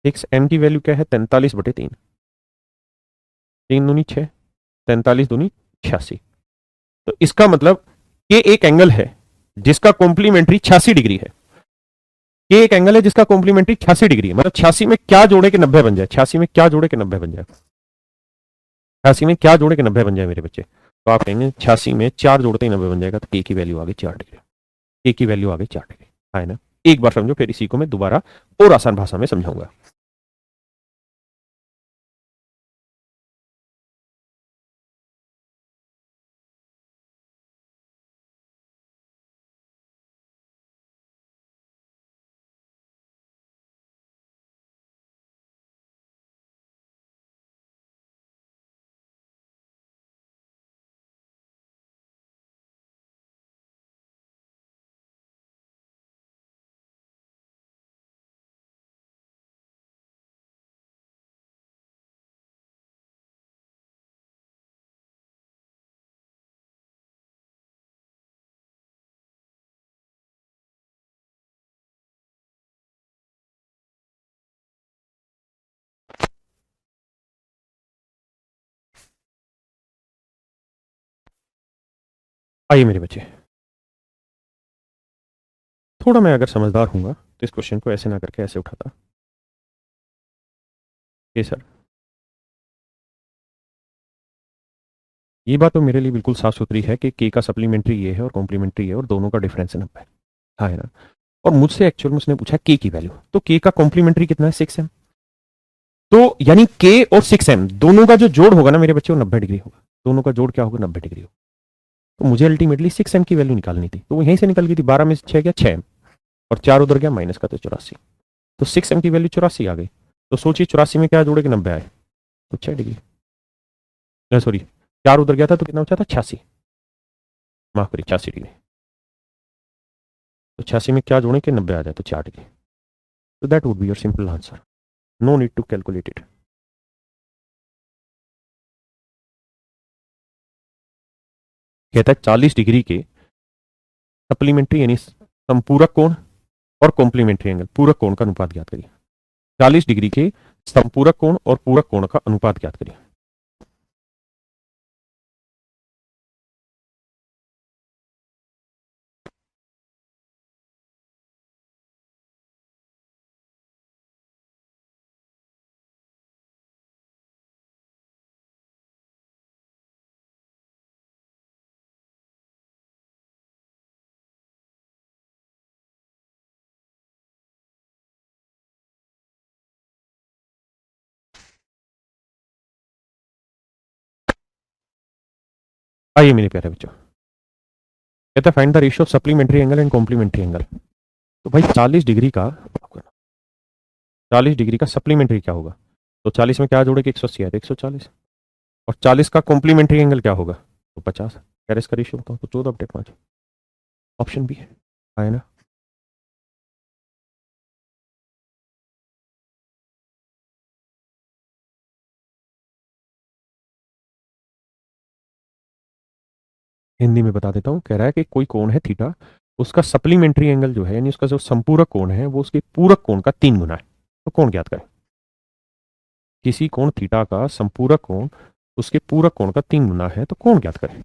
6m की वैल्यू क्या है? 43/3। 3 दूनी 6, 43 दूनी 86। तो इसका मतलब ये एक एंगल है जिसका कॉम्प्लीमेंट्री 86 डिग्री है। ये एक एंगल है जिसका कॉम्प्लीमेंट्री 86 डिग्री है। मतलब 86 में क्या जोड़े के 90 बन जाए, 86 में क्या जोड़े के 90 बन जाए, 86 में क्या जोड़े के 90 बन जाए मेरे बच्चे? तो आप कहेंगे 86 में 4 जोड़ते ही 90 बन जाएगा, तो के की वैल्यू आ गई 4 डिग्री। के की वैल्यू आ गई 4 डिग्री, है ना? एक बार समझो, फिर इसी को मैं दोबारा और आसान भाषा में समझाऊंगा। आइए मेरे बच्चे, थोड़ा मैं अगर समझदार हूंगा तो इस क्वेश्चन को ऐसे ना करके ऐसे उठाता। ये सर, ये बात तो मेरे लिए बिल्कुल साफ सुथरी है कि के का सप्लीमेंट्री ये है और कॉम्प्लीमेंट्री ये है और दोनों का डिफरेंस है 90। हाँ, है ना? और मुझसे एक्चुअल में उसने पूछा के की वैल्यू, तो के का कॉम्प्लीमेंट्री कितना है? 6m। तो यानी के और 6m दोनों का जो जोड़ होगा ना मेरे बच्चे, वो 90 डिग्री होगा। दोनों का जोड़ क्या होगा? 90 डिग्री होगा। तो मुझे अल्टीमेटली 6m की वैल्यू निकालनी थी, तो वो यहीं से निकल गई थी। 12 में से 6 गया 6m, और 4 उधर गया माइनस का, तो 84। तो 6m की वैल्यू 84 आ गई। तो सोचिए 84 में क्या जोड़े के 90 आए? तो 6 डिग्री, सॉरी, 4 उधर गया था तो कितना बचा था? 86। माफ करिए, 86 डिग्री। तो 86 में क्या जोड़े के 90 आ जाए? तो 4 डिग्री। तो that would be your simple answer, no need to calculate it. कहता है 40 डिग्री के सप्लीमेंट्री यानी संपूरक कोण और कॉम्प्लीमेंट्री एंगल, पूरक कोण का अनुपात ज्ञात करिए। 40 डिग्री के संपूरक कोण और पूरक कोण का अनुपात ज्ञात करिए। आइए मेरे प्यारे बच्चों, कहता है find the ratio of supplementary angle and complementary angle. तो भाई 40 डिग्री का सप्लीमेंट्री क्या होगा? तो 40 में क्या जोड़े, 180 है तो 140, और 40 का कॉम्प्लीमेंट्री एंगल क्या होगा? तो 50। क्या इसका रेशियो बताओ? तो 14/5। ऑप्शन बी है ना। हिंदी में बता देता हूँ। कह रहा है कि कोई कोण है थीटा, उसका सप्लीमेंट्री एंगल जो है, यानी उसका जो संपूरक कोण है, वो उसके पूरक कोण का 3 गुना है। तो कोण ज्ञात करें। किसी कोण थीटा का संपूरक कोण उसके पूरक कोण का 3 गुना है, तो कोण ज्ञात करें।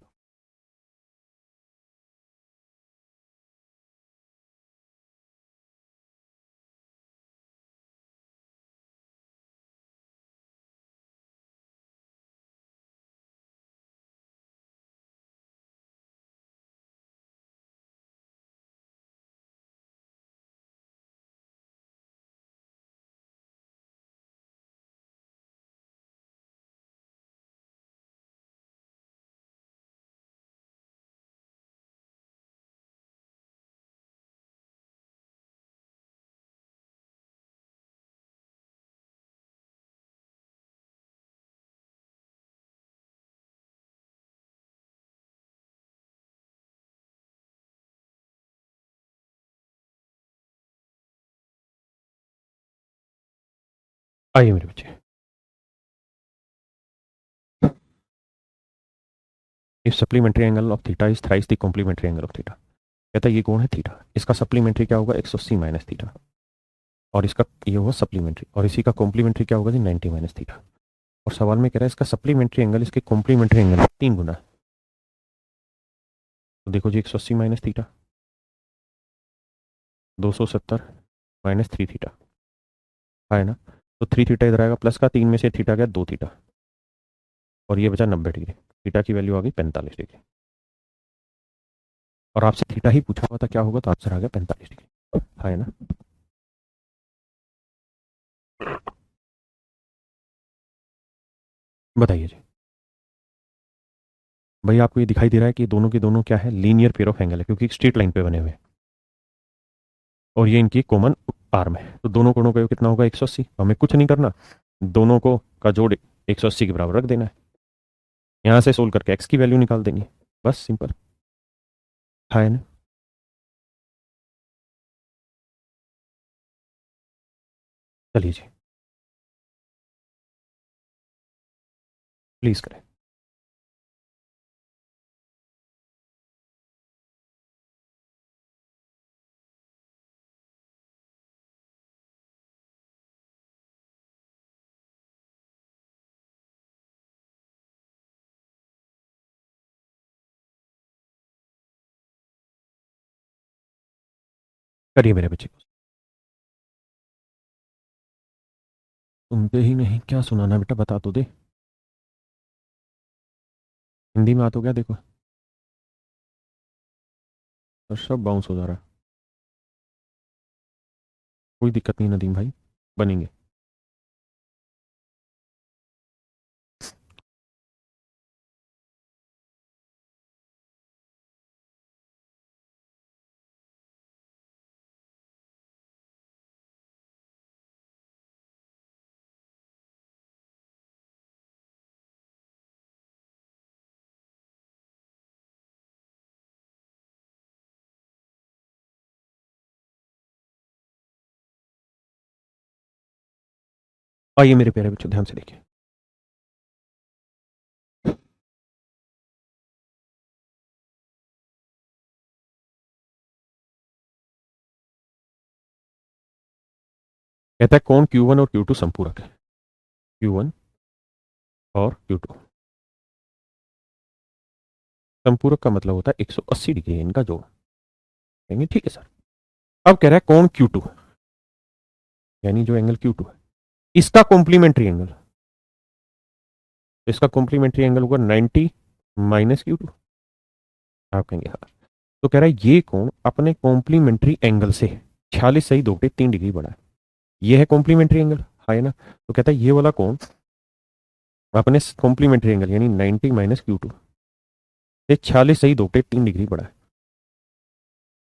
आइए मेरे बच्चे, if supplementary angle of theta is thrice the complementary angle of theta. कहता है ये कोण है थीटा, इसका सप्लीमेंट्री क्या होगा? 180 माइनस थीटा, और इसका ये होगा सप्लीमेंट्री, और इसी का कॉम्प्लीमेंट्री क्या होगा जी? 90 माइनस थीटा। और सवाल में कह रहा है इसका सप्लीमेंट्री एंगल इसके कॉम्प्लीमेंट्री एंगल का 3 गुना है। तो देखो जी, 180 माइनस थीटा, 270 माइनस 3 थीटा, है ना। तो 3 थीटा इधर आएगा, प्लस का 3 में से थीटा गया 2 थीटा, और ये बचा 90 डिग्री। थीटा की वैल्यू आ गई 45 डिग्री, और आपसे थीटा ही पूछा हुआ था क्या होगा, तो आंसर आ गया 45 डिग्री, है ना। बताइए जी। भाई आपको ये दिखाई दे रहा है कि दोनों के दोनों क्या है? लीनियर पेयर ऑफ एंगल है, क्योंकि स्ट्रेट लाइन पे बने हुए हैं, और ये इनकी कॉमन आर्म है। तो दोनों कोणों का कितना होगा? 180। हमें कुछ नहीं करना, दोनों को का जोड़ 180 के बराबर रख देना है। यहां से सोल्व करके एक्स की वैल्यू निकाल देनी है, बस सिंपल, है ना। चलिए जी, प्लीज करें। करिए मेरे बच्चे को। सुनते ही नहीं, क्या सुनाना बेटा, बता तो दे। हिंदी में आ तो गया, देखो। और सब बाउंस हो जा रहा है। कोई दिक्कत नहीं नदीम भाई, बनेंगे। आइए मेरे प्यारे बच्चों, ध्यान से देखिए। कहता है कौन Q1 और Q2 संपूरक है। Q1 और Q2 संपूरक का मतलब होता है 180 डिग्री इनका जोड़। कहेंगे ठीक है सर। अब कह रहा है कौन Q2, यानी जो एंगल Q2 है, इसका कॉम्प्लीमेंट्री एंगल, तो इसका कॉम्प्लीमेंट्री एंगल होगा 90 माइनस Q2। आप कहेंगे हाँ। तो कह रहा है ये कोण अपने कॉम्प्लीमेंट्री एंगल से 46 सही 2/3 डिग्री बड़ा है। ये है कॉम्प्लीमेंट्री एंगल, है ना। तो कहता है ये वाला कोण अपने कॉम्प्लीमेंट्री एंगल यानी 90 माइनस Q2 ये 46 सही 2/3 डिग्री बड़ा है।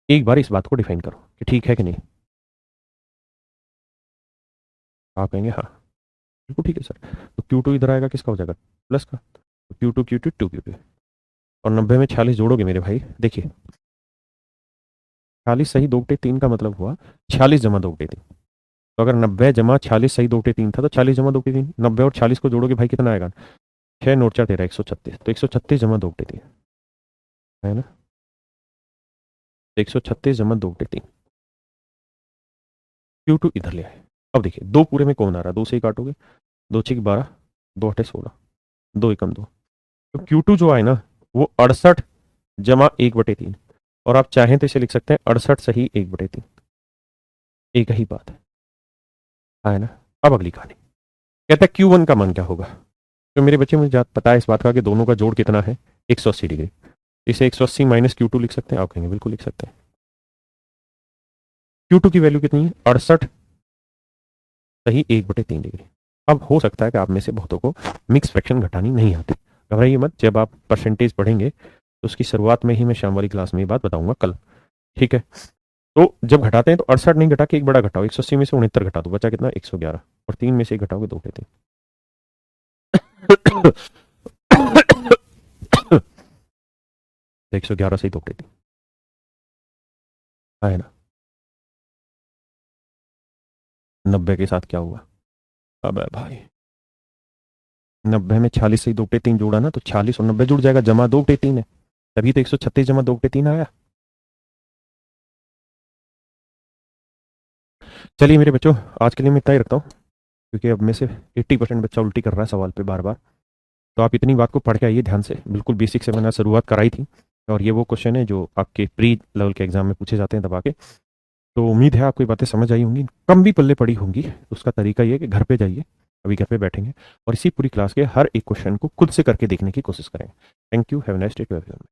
एक बार इस बात को डिफाइन करो कि ठीक है कि नहीं। आप कहेंगे हाँ बिल्कुल ठीक है सर। तो Q2 इधर आएगा, किसका हो जाएगा, प्लस का। तो Q2 और 90 में 46 जोड़ोगे मेरे भाई, देखिए 46 सही 2/3 का मतलब हुआ 46 जमा 2/3। तो अगर 90 जमा 46 सही 2/3 था तो 40 जमा 2/3, 90 और 46 को जोड़ोगे भाई कितना आएगा, 6 नोट 4 13 136, तो 136 जमा 2/3 है ना। 136 जमा 2/3, Q2 इधर ले आए। अब देखिए दो पूरे में कौन आ रहा है, दो से ही काटोगे, 2 6 12, 2 8 16, 2 1 2। तो Q2 जो आए ना वो 68 जमा 1/3, और आप चाहें तो इसे लिख सकते हैं 68 सही 1/3, एक ही बात है ना। अब अगली कहानी कहता है Q1 का मान क्या होगा। तो मेरे बच्चे मुझे पता है इस बात का कि दोनों का जोड़ कितना है, 180 डिग्री। इसे 180 माइनस Q2 लिख सकते हैं, आप कहेंगे बिल्कुल लिख सकते हैं। Q2 की वैल्यू कितनी है, 68 सही 1/3 डिग्री। अब हो सकता है कि आप में से बहुतों को मिक्स फ्रैक्शन घटानी नहीं आती, घबराइए मत, जब आप परसेंटेज पढ़ेंगे तो उसकी शुरुआत में ही मैं शाम वाली क्लास में ये बात बताऊंगा कल, ठीक है। तो जब घटाते हैं तो 68 नहीं घटा के एक बड़ा घटाओ, 180 में से 69 घटा दो, बचा कितना 111, और 3 में से एक घटाओगे 2/3। 111 से ही 2/3 है ना। 90 के साथ क्या हुआ, अब भाई 90 में 46 से ही 2/3 जोड़ा ना, तो 46 और 90 जुड़ जाएगा, जमा 2/3 है, तभी तो 136 जमा 2/3 आया। चलिए मेरे बच्चों, आज के लिए मैं इतना ही रखता हूँ, क्योंकि अब में से 80% बच्चा उल्टी कर रहा है सवाल पे बार बार। तो आप इतनी बात को पढ़ के आइए ध्यान से, बिल्कुल बेसिक से मैंने शुरुआत कराई थी, और ये वो क्वेश्चन है जो आपके प्री लेवल के एग्जाम में पूछे जाते हैं दबा के। तो उम्मीद है आपको ये बातें समझ आई होंगी, कम भी पल्ले पड़ी होंगी। उसका तरीका ये है कि घर पे जाइए, अभी घर पे बैठेंगे और इसी पूरी क्लास के हर एक क्वेश्चन को खुद से करके देखने की कोशिश करें। Thank you, have a nice day to everyone.